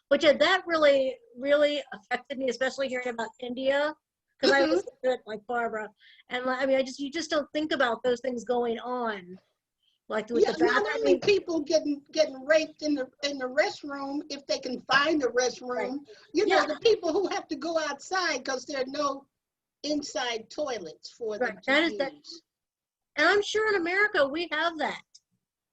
Which that really, really affected me, especially hearing about India. Because I was like Barbara. And I mean, you just don't think about those things going on. Like with the not only people getting raped in the restroom, if they can find the restroom, you know, the people who have to go outside because there are no inside toilets for them to use. And I'm sure in America we have that.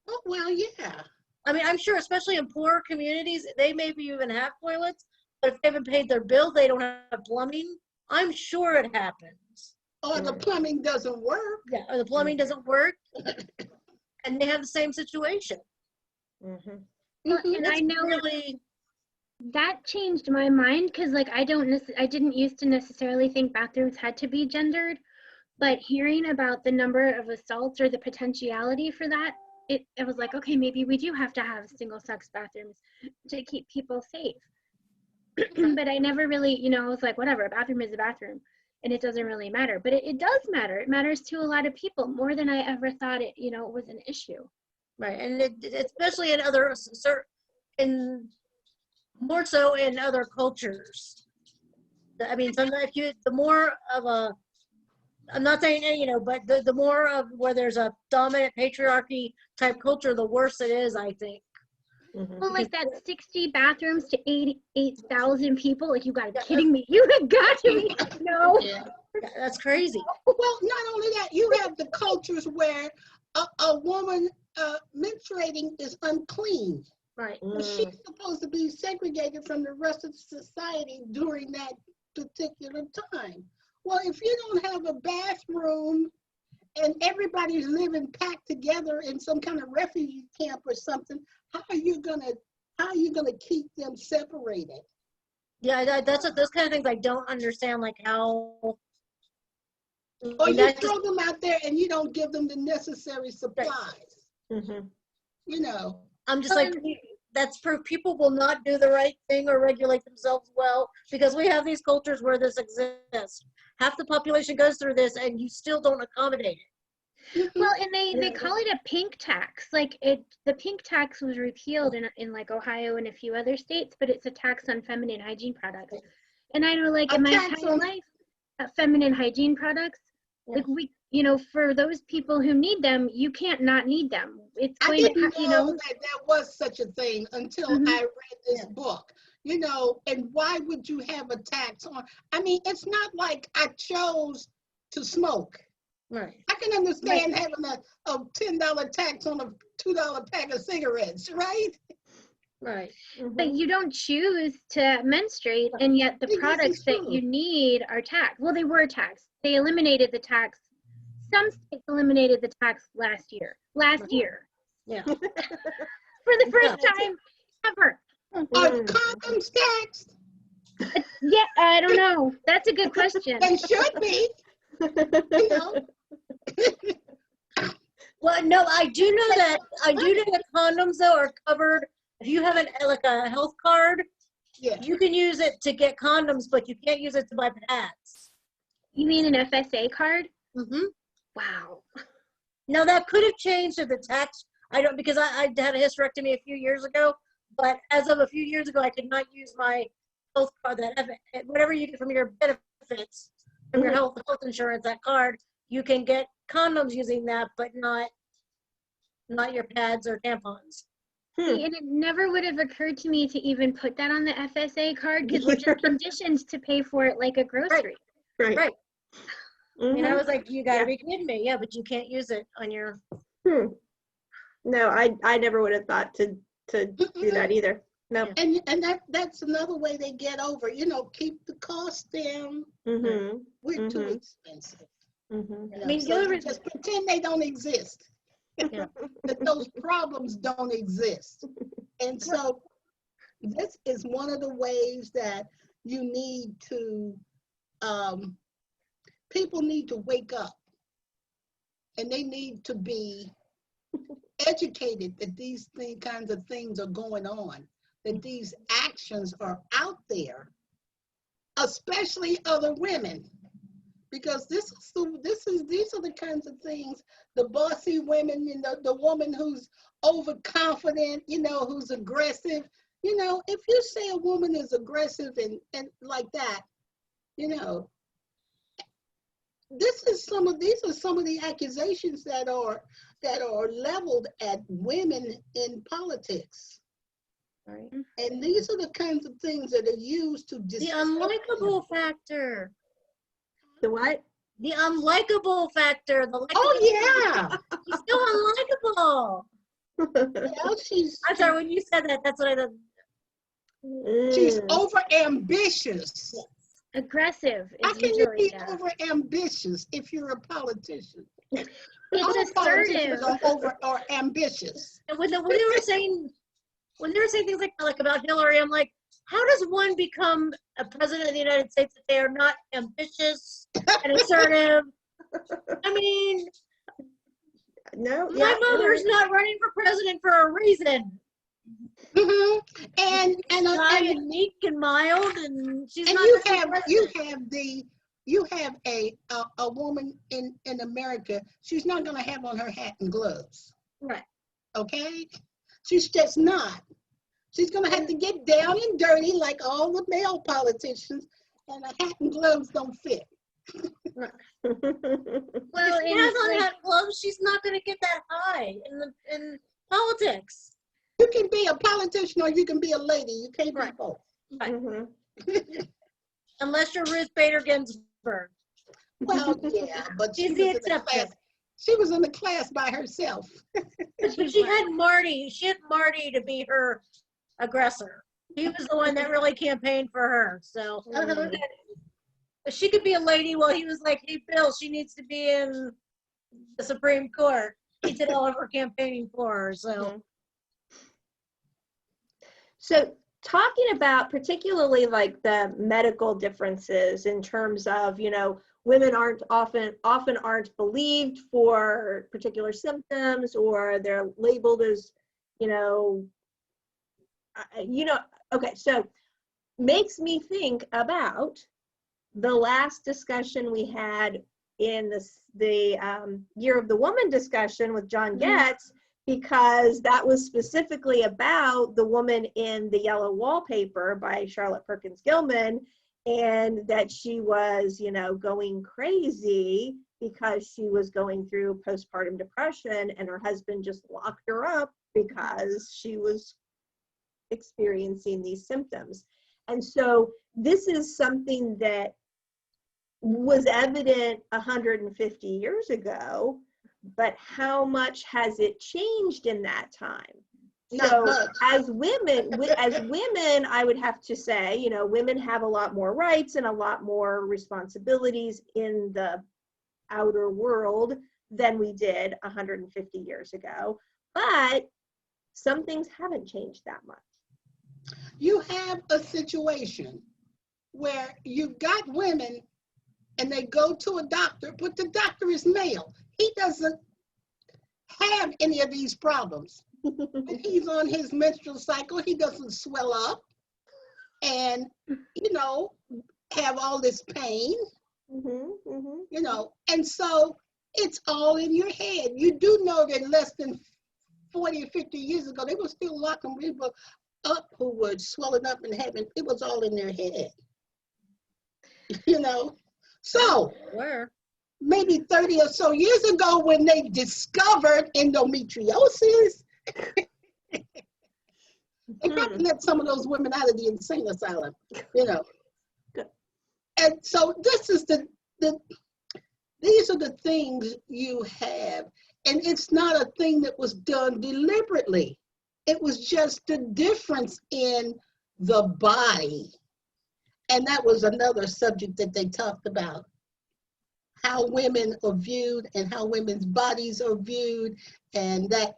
Oh, well, yeah. I mean, I'm sure, especially in poorer communities, they maybe even have toilets, but if they haven't paid their bill, they don't have plumbing. I'm sure it happens. Or the plumbing doesn't work. Yeah, or the plumbing doesn't work. And they have the same situation. And I know, That changed my mind because like I didn't used to necessarily think bathrooms had to be gendered, but hearing about the number of assaults or the potentiality for that, it was like, okay, maybe we do have to have single sex bathrooms to keep people safe. But I never really, you know, I was like, whatever, a bathroom is a bathroom and it doesn't really matter. But it does matter. It matters to a lot of people more than I ever thought it, you know, was an issue. Right, and especially in other in more so in other cultures. I mean, sometimes the more of a, I'm not saying, you know, but the more of where there's a dominant patriarchy type culture, the worse it is, I think. Well, like that 60 bathrooms to 88,000 people, like you gotta be kidding me. You have got to be, no. Yeah, that's crazy. Well, not only that, you have the cultures where a woman menstruating is unclean. Right. But she's supposed to be segregated from the rest of society during that particular time. Well, if you don't have a bathroom and everybody's living packed together in some kind of refugee camp or something, how are you gonna keep them separated? Yeah, that's those kind of things I don't understand, like how. Or you throw them out there and you don't give them the necessary supplies. You know. I'm just like, that's proof people will not do the right thing or regulate themselves well, because we have these cultures where this exists. Half the population goes through this and you still don't accommodate it. Well, and they call it a pink tax. Like the pink tax was repealed in like Ohio and a few other states, but it's a tax on feminine hygiene products. And I know, like in my entire life, feminine hygiene products, like we, you know, for those people who need them, you can't not need them. It's going I didn't to, you know, that there was such a thing until I read this book. You know, and why would you have a tax on? I mean, it's not like I chose to smoke. Right. I can understand having a $10 tax on a $2 pack of cigarettes, right? Right. But you don't choose to menstruate, and yet the products that you need are taxed. Well, they were taxed. They eliminated the tax. Some states eliminated the tax last year. Yeah. For the first time ever. Are condoms taxed? Yeah, I don't know. That's a good question. They should be. You know. Well, no, I do know that condoms though are covered. If you have like a health card, you can use it to get condoms, but you can't use it to buy pads. You mean an FSA card? Wow. Now that could have changed if the tax. I don't, because I had a hysterectomy a few years ago, but as of a few years ago, I could not use my health card. That whatever you get from your benefits, from your health insurance, that card, you can get condoms using that, but not your pads or tampons. See, and it never would have occurred to me to even put that on the FSA card because we're just conditioned to pay for it like a grocery. Right. And I was like, you gotta be kidding me. Yeah, but you can't use it on your. No, I never would have thought to do that either. No. And that's another way they get over. You know, keep the cost down. We're too expensive. You know, I mean, so you just pretend they don't exist. That those problems don't exist. And so this is one of the ways that you need to, people need to wake up, and they need to be educated that these kinds of things are going on, that these actions are out there, especially other women. Because these are the kinds of things, the bossy women, you know, the woman who's overconfident, you know, who's aggressive. You know, if you say a woman is aggressive and like that, you know, these are some of the accusations that are leveled at women in politics. Right. And these are the kinds of things that are used to The unlikable factor. The what? The unlikable factor. Yeah. She's still unlikable. Well, I'm sorry, when you said that, that's what I thought. She's over ambitious. Aggressive. How can you be over ambitious if you're a politician? All politicians are over or ambitious. And when they were saying things like about Hillary, I'm like, how does one become a president of the United States if they are not ambitious and assertive? I mean, No, my mother's not running for president for a reason. Mhm. She's shy and meek and mild, and she's and not. you have a woman in America. She's not going to have on her hat and gloves. Right. Okay, she's just not. She's going to have to get down and dirty like all the male politicians, and a hat and gloves don't fit. Well, if she has on hat and gloves, she's not going to get that high in politics. You can be a politician or you can be a lady. You can't be both. Right. Mm-hmm. Unless you're Ruth Bader Ginsburg. Well, yeah, but she She's the was, exception. she was in the class by herself. But she had Marty. She had Marty to be her aggressor. He was the one that really campaigned for her. So she could be a lady while he was like, hey, Bill, she needs to be in the Supreme Court. He did all of her campaigning for her. So. So talking about particularly like the medical differences in terms of, you know, women often aren't believed for particular symptoms, or they're labeled as, okay, so makes me think about the last discussion we had in the Year of the Woman discussion with John Getz, because that was specifically about the woman in the yellow wallpaper by Charlotte Perkins Gilman, and that she was, going crazy because she was going through postpartum depression, and her husband just locked her up because she was experiencing these symptoms. And so this is something that was evident 150 years ago, but how much has it changed in that time? So as women, I would have to say, women have a lot more rights and a lot more responsibilities in the outer world than we did 150 years ago. But some things haven't changed that much. You have a situation where you've got women and they go to a doctor, but the doctor is male. He doesn't have any of these problems. And he's on his menstrual cycle. He doesn't swell up and, have all this pain, and so it's all in your head. You do know that less than 40 or 50 years ago, they were still locking people up who were swelling up and having, it was all in their head, So maybe 30 or so years ago when they discovered endometriosis, they probably let some of those women out of the insane asylum, And so this is these are the things you have. And it's not a thing that was done deliberately. It was just the difference in the body. And that was another subject that they talked about. How women are viewed and how women's bodies are viewed and that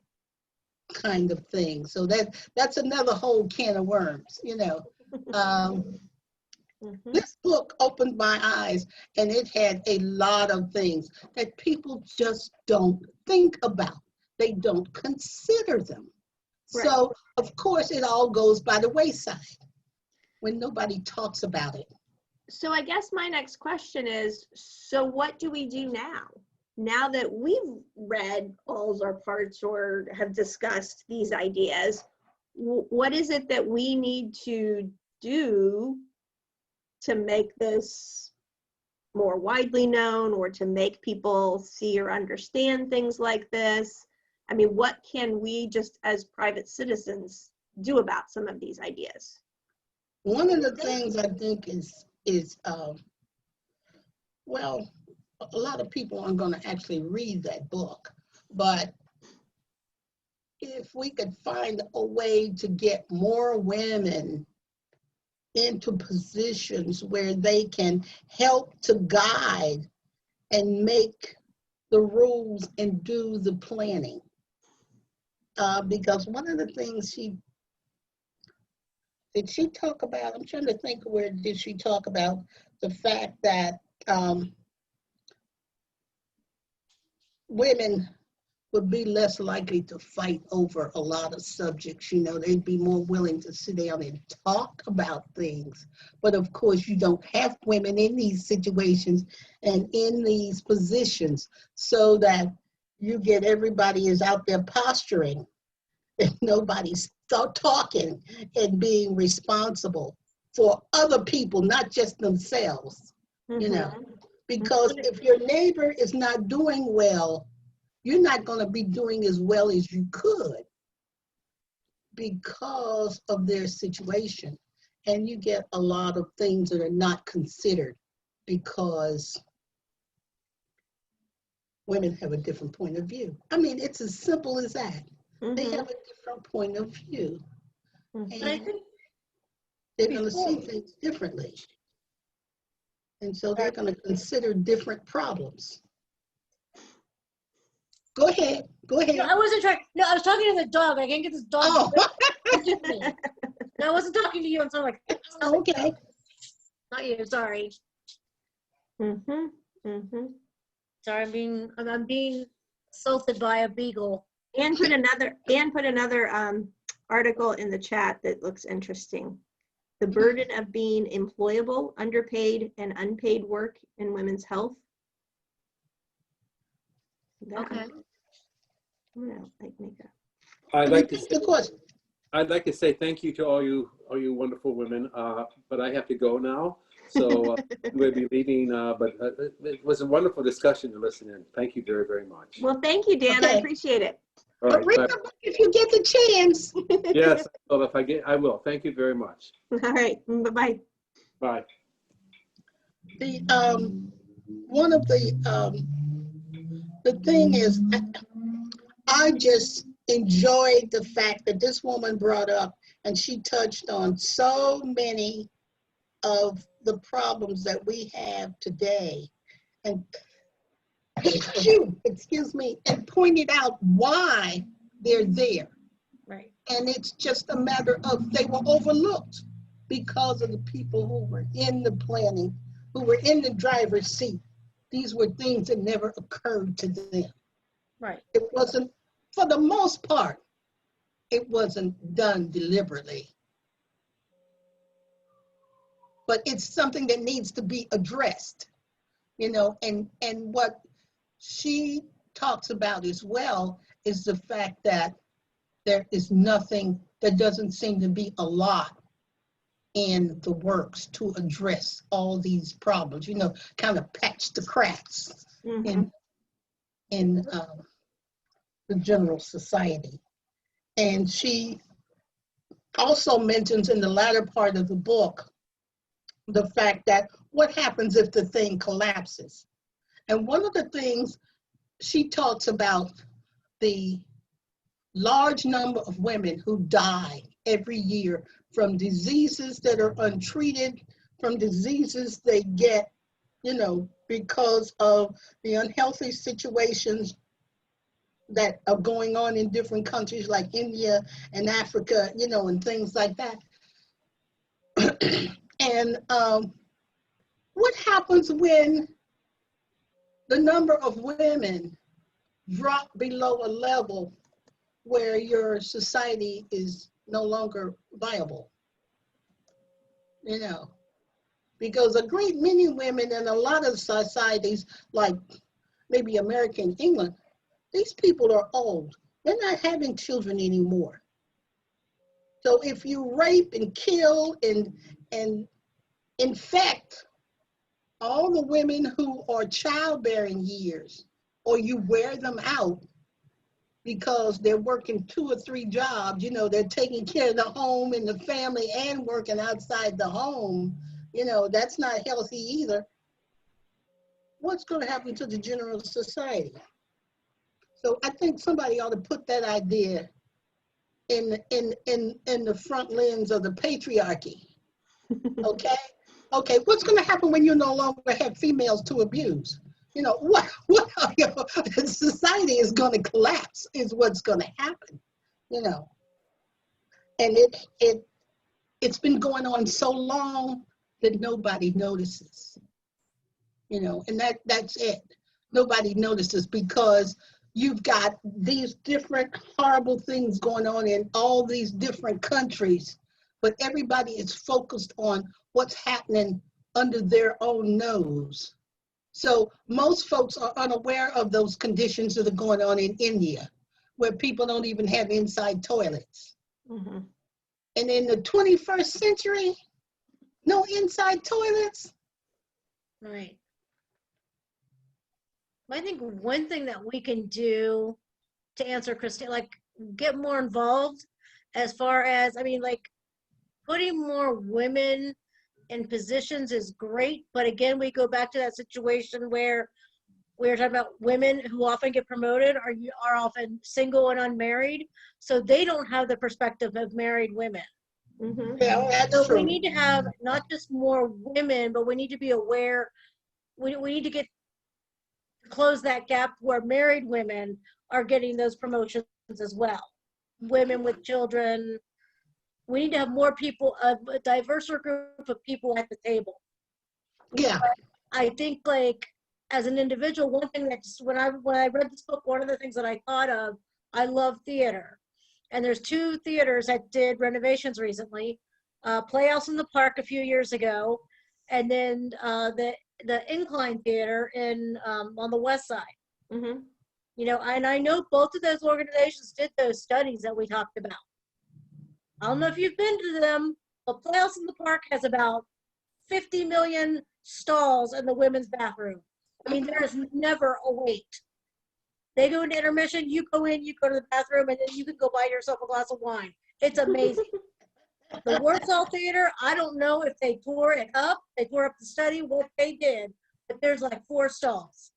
kind of thing. So that's another whole can of worms, This book opened my eyes, and it had a lot of things that people just don't think about. They don't consider them. Right. So, of course, it all goes by the wayside when nobody talks about it. So I guess my next question is, so what do we do now? Now that we've read all our parts or have discussed these ideas, what is it that we need to do to make this more widely known, or to make people see or understand things like this? I mean, what can we just as private citizens do about some of these ideas? One of the things I think is well, a lot of people aren't going to actually read that book, but if we could find a way to get more women into positions where they can help to guide and make the rules and do the planning. Because one of the things did she talk about, I'm trying to think, where did she talk about the fact that women would be less likely to fight over a lot of subjects. You know, they'd be more willing to sit down and talk about things. But of course, you don't have women in these situations and in these positions, so that you get everybody is out there posturing and nobody's talking and being responsible for other people, not just themselves, you know. Because if your neighbor is not doing well, you're not going to be doing as well as you could because of their situation. And you get a lot of things that are not considered because women have a different point of view. I mean, it's as simple as that. They have a different point of view. And I think they're going to see things differently. And so they're going to consider different problems. Go ahead. Go ahead. No, I wasn't trying. No, I was talking to the dog. I can't get this dog. Oh. No, I wasn't talking to you. I'm sorry. Okay. Not you. Sorry. Sorry, I'm being assaulted by a beagle. Ann put another article in the chat that looks interesting. The burden of being employable, underpaid, and unpaid work in women's health. Okay. I'd like to say thank you to all you wonderful women, but I have to go now. So we'll be leaving, but it was a wonderful discussion to listen in. Thank you very, very much. Well, thank you, Dan. I appreciate it. All right, read the book if you get the chance. Yes, well, if I will. Thank you very much. All right, bye-bye. Bye. One of the thing is, I just enjoyed the fact that this woman brought up, and she touched on so many of the problems that we have today, and excuse me, and pointed out why they're there. Right. And it's just a matter of they were overlooked because of the people who were in the planning, who were in the driver's seat. These were things that never occurred to them. Right. It wasn't, for the most part, it wasn't done deliberately. But it's something that needs to be addressed, you know, and what she talks about as well is the fact that there is nothing, that doesn't seem to be a lot in the works to address all these problems, you know, kind of patch the cracks in the general society. And she also mentions in the latter part of the book the fact that what happens if the thing collapses? And one of the things she talks about, the large number of women who die every year from diseases that are untreated, from diseases they get, you know, because of the unhealthy situations that are going on in different countries like India and Africa, you know, and things like that. And what happens when the number of women drop below a level where your society is no longer viable? You know, because a great many women in a lot of societies, like maybe American England, these people are old. They're not having children anymore. So if you rape and kill and infect all the women who are childbearing years, or you wear them out because they're working 2 or 3 jobs, you know, they're taking care of the home and the family and working outside the home, you know, that's not healthy either. What's going to happen to the general society? So I think somebody ought to put that idea in the front lens of the patriarchy. Okay? Okay, what's going to happen when you no longer have females to abuse? You know, what society is going to collapse is what's going to happen, you know. And it's been going on so long that nobody notices, you know, and that's it. Nobody notices because you've got these different horrible things going on in all these different countries, but everybody is focused on what's happening under their own nose. So most folks are unaware of those conditions that are going on in India, where people don't even have inside toilets. Mm-hmm. And in the 21st century, no inside toilets. Right. I think one thing that we can do to answer Christine, like get more involved as far as, I mean, like putting more women in positions is great. But again, we go back to that situation where we're talking about women who often get promoted are often single and unmarried. So they don't have the perspective of married women. Mm-hmm. Yeah, that's So true. we need to have not just more women, but we need to be aware. We need to close that gap where married women are getting those promotions as well. Women with children. We need to have more people, a diverse group of people at the table. Yeah. I think, like, as an individual, one thing that just, when I read this book, one of the things that I thought of, I love theater. And there's 2 theaters that did renovations recently. Playhouse in the Park a few years ago, and then the Incline Theater on the west side. Mm-hmm. You know, and I know both of those organizations did those studies that we talked about. I don't know if you've been to them, but Playhouse in the Park has about 50 million stalls in the women's bathroom. I mean, there is never a wait. They go into intermission, you go in, you go to the bathroom, and then you can go buy yourself a glass of wine. It's amazing. The Warsaw Theater, I don't know if they tore it up, they tore up the study, what they did, but there's like 4 stalls.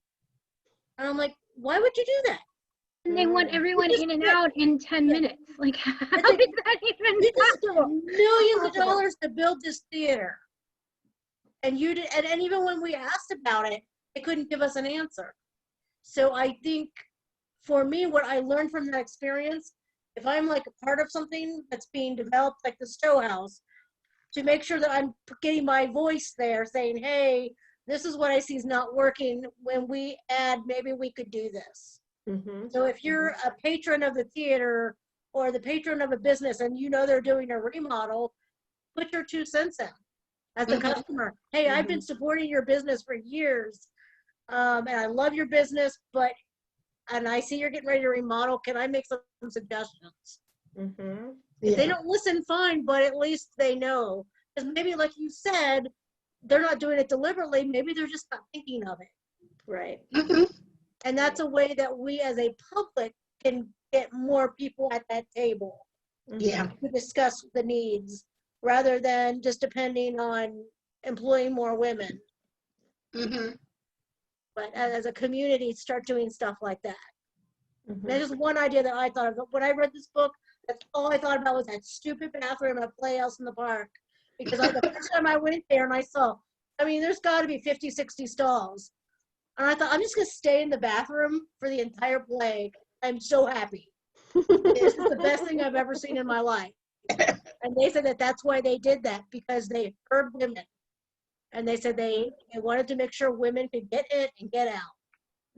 And I'm like, why would you do that? And they want everyone in and out in 10 minutes. Like, how is that even You just possible? millions of dollars to build this theater. And you did, and even when we asked about it, they couldn't give us an answer. So I think for me, what I learned from that experience, if I'm like a part of something that's being developed, like the Stowe House, to make sure that I'm getting my voice there saying, hey, this is what I see is not working. When we add, maybe we could do this. Mm-hmm. So if you're a patron of the theater or the patron of a business and you know they're doing a remodel, put your 2 cents in as a customer. Hey, I've been supporting your business for years, and I love your business, and I see you're getting ready to remodel. Can I make some suggestions? Mm-hmm. If they don't listen, fine, but at least they know. Because maybe, like you said, they're not doing it deliberately. Maybe they're just not thinking of it. Right. Mm-hmm. And that's a way that we as a public can get more people at that table Yeah. to discuss the needs rather than just depending on employing more women. Mm-hmm. But as a community, start doing stuff like that. Mm-hmm. That's just one idea that I thought of. When I read this book, that's all I thought about was that stupid bathroom at Playhouse in the Park. Because the first time I went there and I saw, I mean, there's got to be 50, 60 stalls. And I thought, I'm just going to stay in the bathroom for the entire play. I'm so happy. This is the best thing I've ever seen in my life. And they said that that's why they did that, because they heard women. And they said they wanted to make sure women could get in and get out.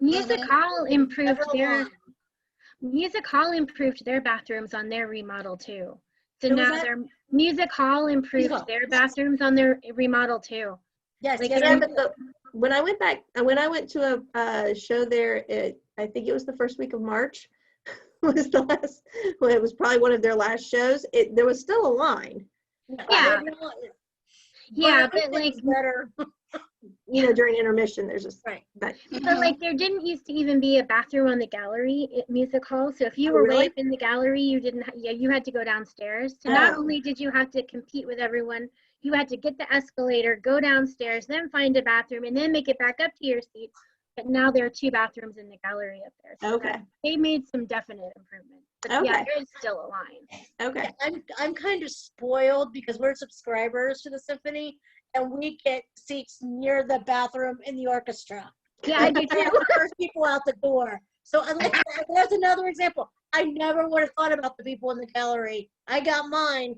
Music Hall improved Never their bathrooms on their remodel too. So Who was now that? their Music Hall improved Hall, their yes. bathrooms on their remodel too. Yes, Like, yes, Yeah, I but did. when I went to a show there, I think it was the first week of March. Was the last? Well, it was probably one of their last shows. There was still a line. Yeah. Yeah, but but like, better. During intermission, there's just Right. But but like there didn't used to even be a bathroom on the gallery at Music Hall. So if you Oh, were really? way up in the gallery, you didn't. You had to go downstairs. So not Oh. only did you have to compete with everyone, you had to get the escalator, go downstairs, then find a bathroom, and then make it back up to your seat. But now there are 2 bathrooms in the gallery up there. So Okay. they made some definite improvements. But yeah, Okay. there is still a line. Okay. I'm kind of spoiled because we're subscribers to the symphony and we get seats near the bathroom in the orchestra. Yeah, I do I too. have the first people out the door. So that's another example. I never would have thought about the people in the gallery. I got mine.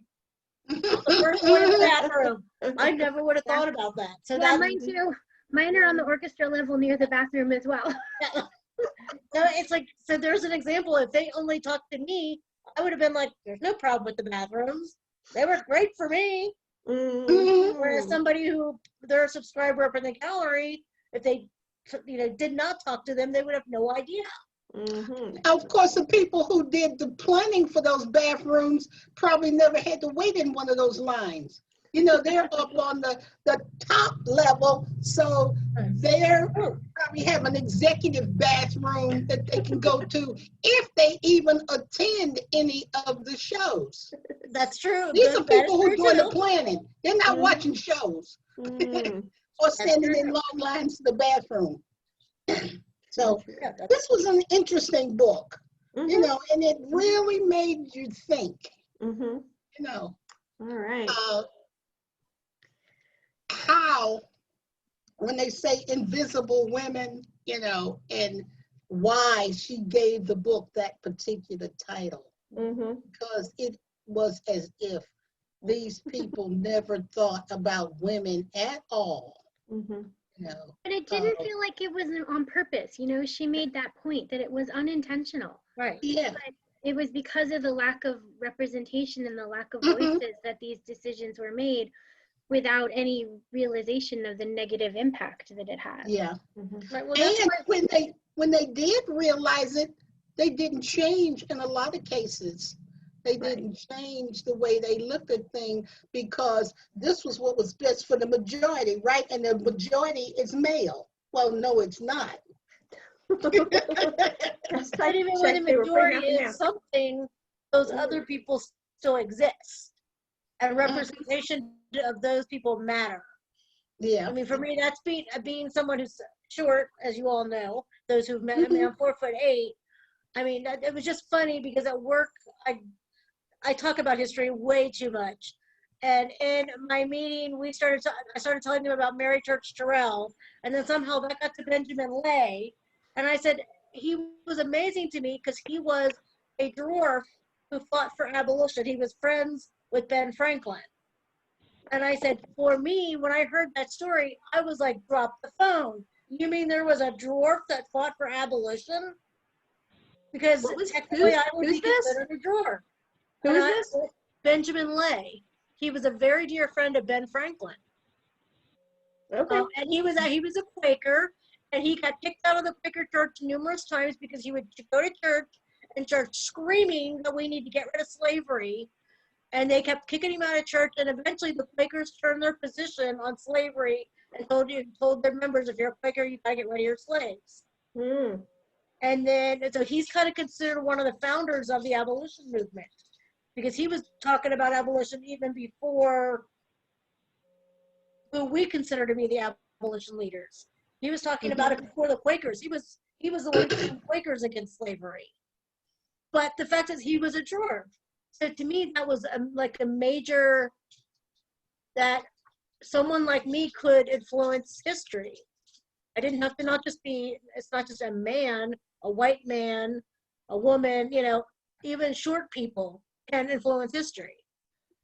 The first one in the bathroom. I never would have thought about that. So Yeah, that mine too. Mine are on the orchestra level near the bathroom as well. so it's like, so there's an example. If they only talked to me, I would have been like, there's no problem with the bathrooms. They were great for me. Whereas somebody who they're a subscriber up in the gallery, if they did not talk to them, they would have no idea. Of course, the people who did the planning for those bathrooms probably never had to wait in one of those lines. They're up on the top level, so they're probably have an executive bathroom that they can go to if they even attend any of the shows. That's true. These are people who are doing the planning. They're not watching shows or standing in long lines to the bathroom. So this was an interesting book, and it really made you think. All right. How, when they say invisible women, and why she gave the book that particular title. Because it was as if these people never thought about women at all. But it didn't feel like it was on purpose. She made that point that it was unintentional. Right. Yeah. But it was because of the lack of representation and the lack of voices that these decisions were made without any realization of the negative impact that it had. Yeah. Right. Well, And when they did realize it, they didn't change in a lot of cases. They didn't change the way they looked at things because this was what was best for the majority, right? And the majority is male. Well, no, it's not. but even when the majority is something, those other people still exist. And representation of those people matter. Yeah. I mean, for me, that's being someone who's short, as you all know. Those who've met me, I'm 4'8". I mean, it was just funny because at work, I talk about history way too much. And in my meeting, I started telling them about Mary Church Terrell, and then somehow that got to Benjamin Lay. And I said, he was amazing to me because he was a dwarf who fought for abolition. He was friends with Ben Franklin. And I said, for me, when I heard that story, I was like, drop the phone. You mean there was a dwarf that fought for abolition? Because technically I would be considered a dwarf. Who is this? Benjamin Lay. He was a very dear friend of Ben Franklin. Okay. And he was a Quaker, and he got kicked out of the Quaker church numerous times because he would go to church and start screaming that we need to get rid of slavery. And they kept kicking him out of church, and eventually the Quakers turned their position on slavery and told their members, if you're a Quaker, you gotta get rid of your slaves. And then, so he's kind of considered one of the founders of the abolition movement because he was talking about abolition even before who we consider to be the abolition leaders. He was talking about it before the Quakers. He was the one who fought Quakers against slavery. But the fact is, he was a dwarf. So to me, that was like a major, that someone like me could influence history. I didn't have to it's not just a man, a white man, a woman, even short people can influence history.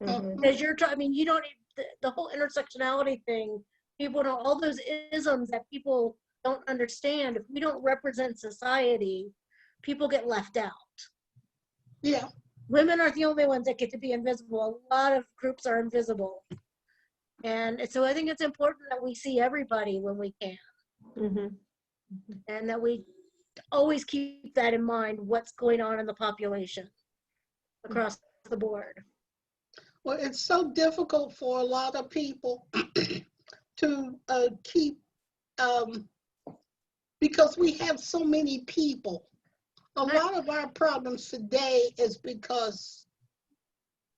Because you don't, the whole intersectionality thing, people don't, all those isms that people don't understand, if we don't represent society, people get left out. Yeah. Women aren't the only ones that get to be invisible. A lot of groups are invisible. And so I think it's important that we see everybody when we can. And that we always keep that in mind, what's going on in the population across the board. Well, it's so difficult for a lot of people to keep, because we have so many people. A lot of our problems today is because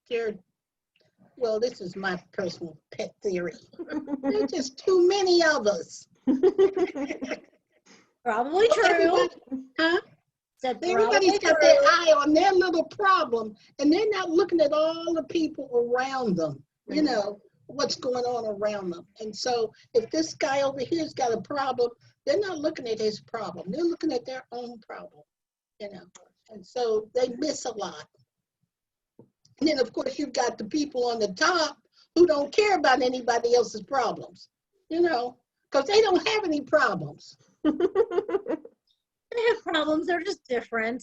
this is my personal pet theory. There's just too many of us. Probably true. Everybody's got their eye on their little problem, and they're not looking at all the people around them, what's going on around them. And so if this guy over here's got a problem, they're not looking at his problem. They're looking at their own problem, And so they miss a lot. And then, of course, you've got the people on the top who don't care about anybody else's problems, you know, because they don't have any problems. They have problems, they're just different.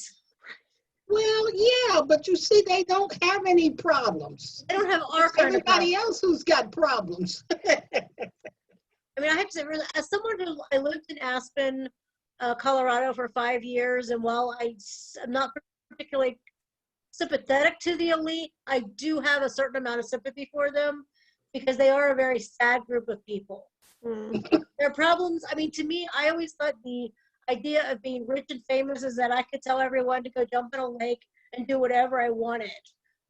Well, yeah, but you see, they don't have any problems. They don't have our It's kind of everybody problems. else who's got problems. I mean, I have to say, really, as someone who I lived in Aspen, Colorado for 5 years, and while I'm not particularly sympathetic to the elite, I do have a certain amount of sympathy for them because they are a very sad group of people. Their problems, I mean, to me, I always thought the idea of being rich and famous is that I could tell everyone to go jump in a lake and do whatever I wanted.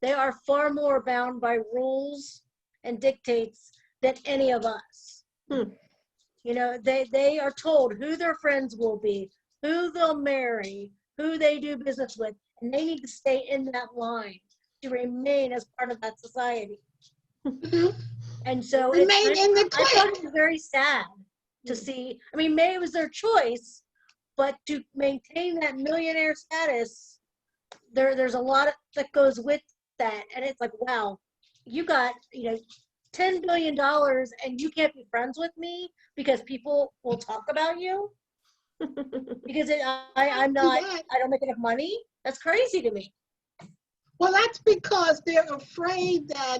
They are far more bound by rules and dictates than any of us. You know, they are told who their friends will be, who they'll marry, who they do business with, and they need to stay in that line to remain as part of that society. And so Remain in the I thought clique. it was very sad to see. I mean, maybe it was their choice, but to maintain that millionaire status, there's a lot that goes with that. And it's like, wow, you got, you know, $10 billion and you can't be friends with me because people will talk about you because I don't make enough money. That's crazy to me. Well, that's because they're afraid that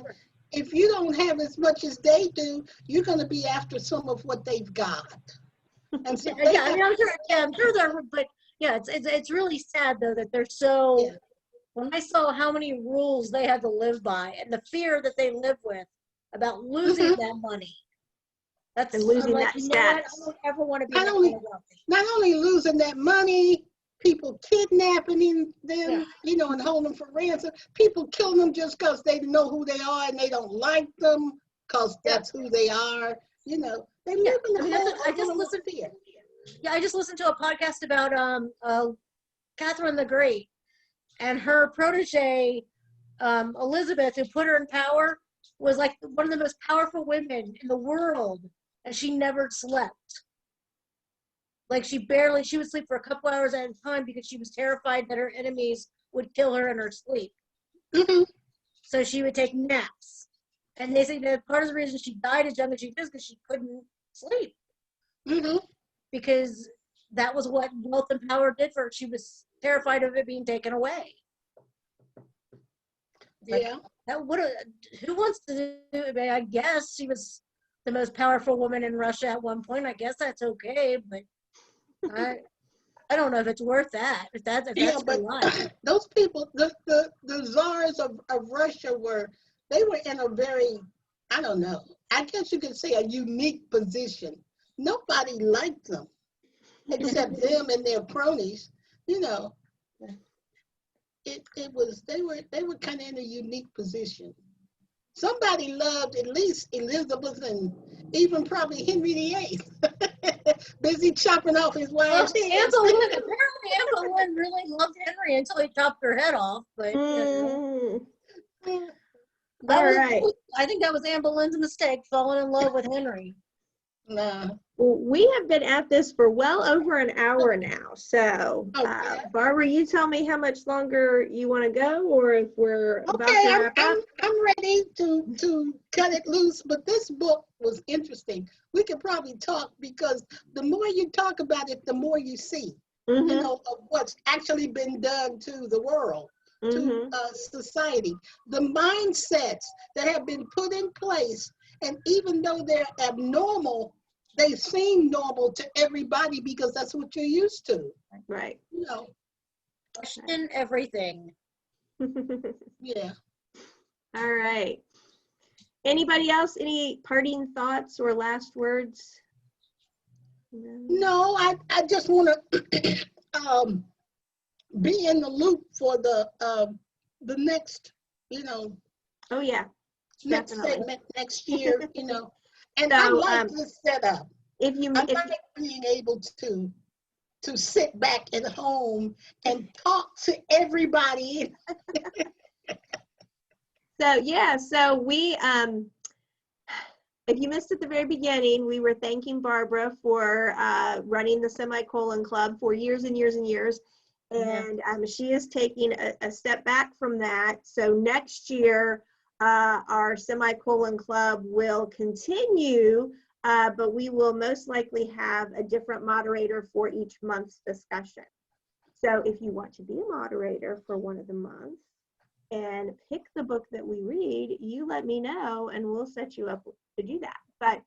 if you don't have as much as they do, you're going to be after some of what they've got. And so Yeah, I mean, I'm sure they're, but yeah, it's really sad though that they're so. Yeah. When I saw how many rules they had to live by and the fear that they live with about losing that money, that's And losing like, that you know what? I status. don't ever want to be Not that only- kind of wealthy. not only losing that money, people kidnapping them, you know, and holding them for ransom. People killing them just because they know who they are and they don't like them because that's who they are. You know, they live in I mean, the whole I just world of listened. fear. Yeah, I just listened to a podcast about Catherine the Great and her protege Elizabeth, who put her in power, was like one of the most powerful women in the world, and she never slept. Like she would sleep for a couple hours at a time because she was terrified that her enemies would kill her in her sleep. So she would take naps. And they say that part of the reason she died as young as she did is because she couldn't sleep. Because that was what wealth and power did for her. She was terrified of it being taken away. Like, Yeah. who wants to do it? I guess she was the most powerful woman in Russia at one point. I guess that's okay, but I don't know if it's worth that. If that's but your life. those people, the czars of Russia were in a very, I don't know, I guess you could say a unique position. Nobody liked them except them and their cronies, you know. They were kind of in a unique position. Somebody loved at least Elizabeth and even probably Henry VIII. Busy chopping off his Well, wives. see, Anne Boleyn really loved Henry until he chopped her head off. But I think that was Anne Boleyn's mistake, falling in love with Henry. No. Well, we have been at this for well over an hour now. So, Okay. Barbara, you tell me how much longer you want to go, or if we're about Okay, to wrap up. I'm ready to cut it loose, but this book was interesting. We could probably talk because the more you talk about it, the more you see, you know, of what's actually been done to the world, to society, the mindsets that have been put in place, and even though they're abnormal, they seem normal to everybody because that's what you're used to. Right. You know. Question everything. Yeah. All right. Anybody else? Any parting thoughts or last words? No, I just want to be in the loop for the next, you know. Oh yeah. Next Definitely. segment next year, you know. And So, I like this setup. If you, I like being able to sit back at home and talk to everybody. So yeah, so we, if you missed at the very beginning, we were thanking Barbara for running the Semicolon Club for years and years and years. And she is taking a step back from that. So next year, our semicolon club will continue, but we will most likely have a different moderator for each month's discussion. So if you want to be a moderator for one of the months and pick the book that we read, you let me know and we'll set you up to do that. But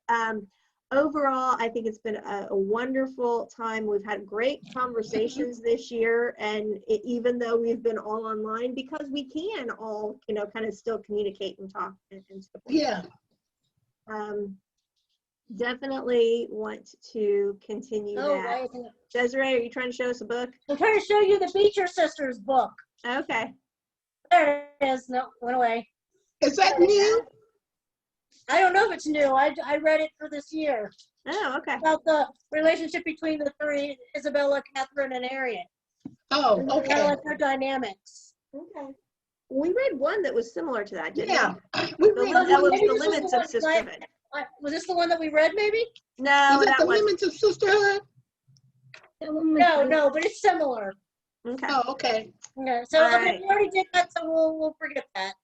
overall, I think it's been a wonderful time. We've had great conversations this year, and even though we've been all online, because we can all, kind of still communicate and talk and stuff. Yeah. Definitely want to continue that. Right. Desiree, are you trying to show us a book? I'm trying to show you the Beecher Sisters book. Okay. There it is. No, went away. Is that new? I don't know if it's new. I read it for this year. Oh, okay. About the relationship between the three, Isabella, Catherine, and Harriet. Oh, And kind okay. of like their dynamics. Okay. We read one that was similar to that, didn't Yeah. we? We read That was Maybe The this was Limits the of one, Sisterhood. Was this the one that we read, maybe? No, Is that that the was. Limits of Sisterhood? No, but it's similar. Okay. Oh, okay. Okay, so All okay, right. we already did that, so we'll forget that.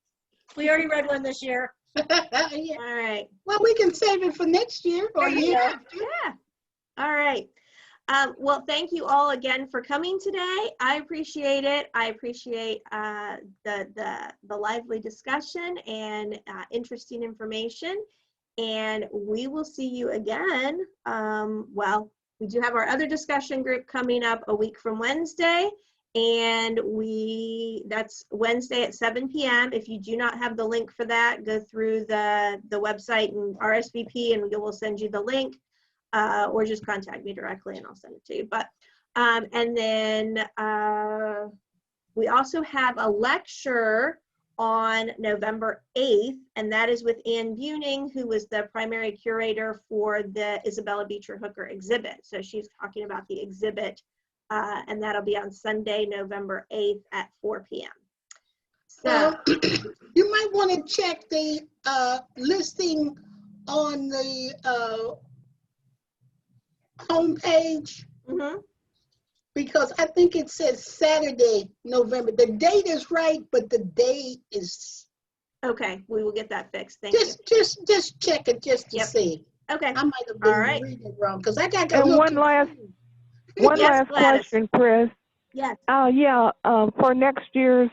We already read one this year. Yeah. All right. Well, we can save it for next year or There you year go. after. Yeah. All right. Well, thank you all again for coming today. I appreciate it. I appreciate the lively discussion and interesting information. And we will see you again. Well, we do have our other discussion group coming up a week from Wednesday. And that's Wednesday at 7 p.m. If you do not have the link for that, go through the website and RSVP and we will send you the link. Or just contact me directly and I'll send it to you. But and then we also have a lecture on November 8th, and that is with Ann Buning, who was the primary curator for the Isabella Beecher Hooker exhibit. So she's talking about the exhibit, and that'll be on Sunday, November 8th at 4 p.m. So You might want to check the listing on the homepage, because I think it says Saturday, November. The date is right, but the day is. okay, we will get that fixed. Thank you. Just check it just to Yep. see. Okay. I might have been All right. reading it wrong because I got And one last Yes, Gladys. question, Chris. Yes. For next year's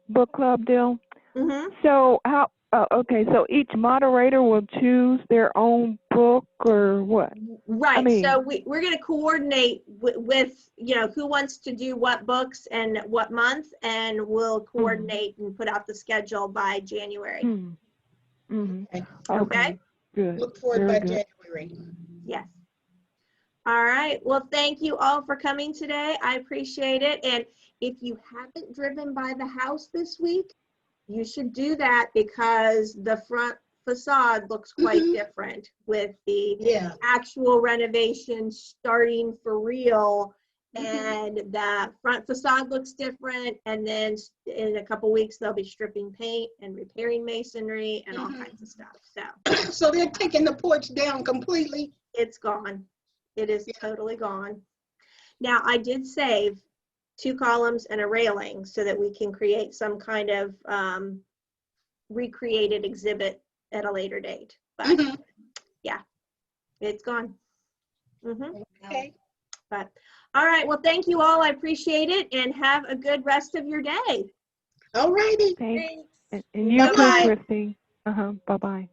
book club deal. So so each moderator will choose their own book or what? Right. mean- So we're going to coordinate with who wants to do what books and what month, and we'll coordinate and put out the schedule by January. Okay. Good. Look for it Very by good. January. Yes. All right. Well, thank you all for coming today. I appreciate it. And if you haven't driven by the house this week, you should do that because the front facade looks quite different with the actual renovation starting for real. And the front facade looks different. And then in a couple weeks, they'll be stripping paint and repairing masonry and all kinds of stuff. So they're taking the porch down completely? It's gone. It is totally gone. Now, I did save 2 columns and a railing so that we can create some kind of recreated exhibit at a later date. But yeah, it's gone. Okay. But all right. Well, thank you all. I appreciate it, and have a good rest of your day. All righty. Thanks. And you Bye-bye. too, Christy. Bye-bye.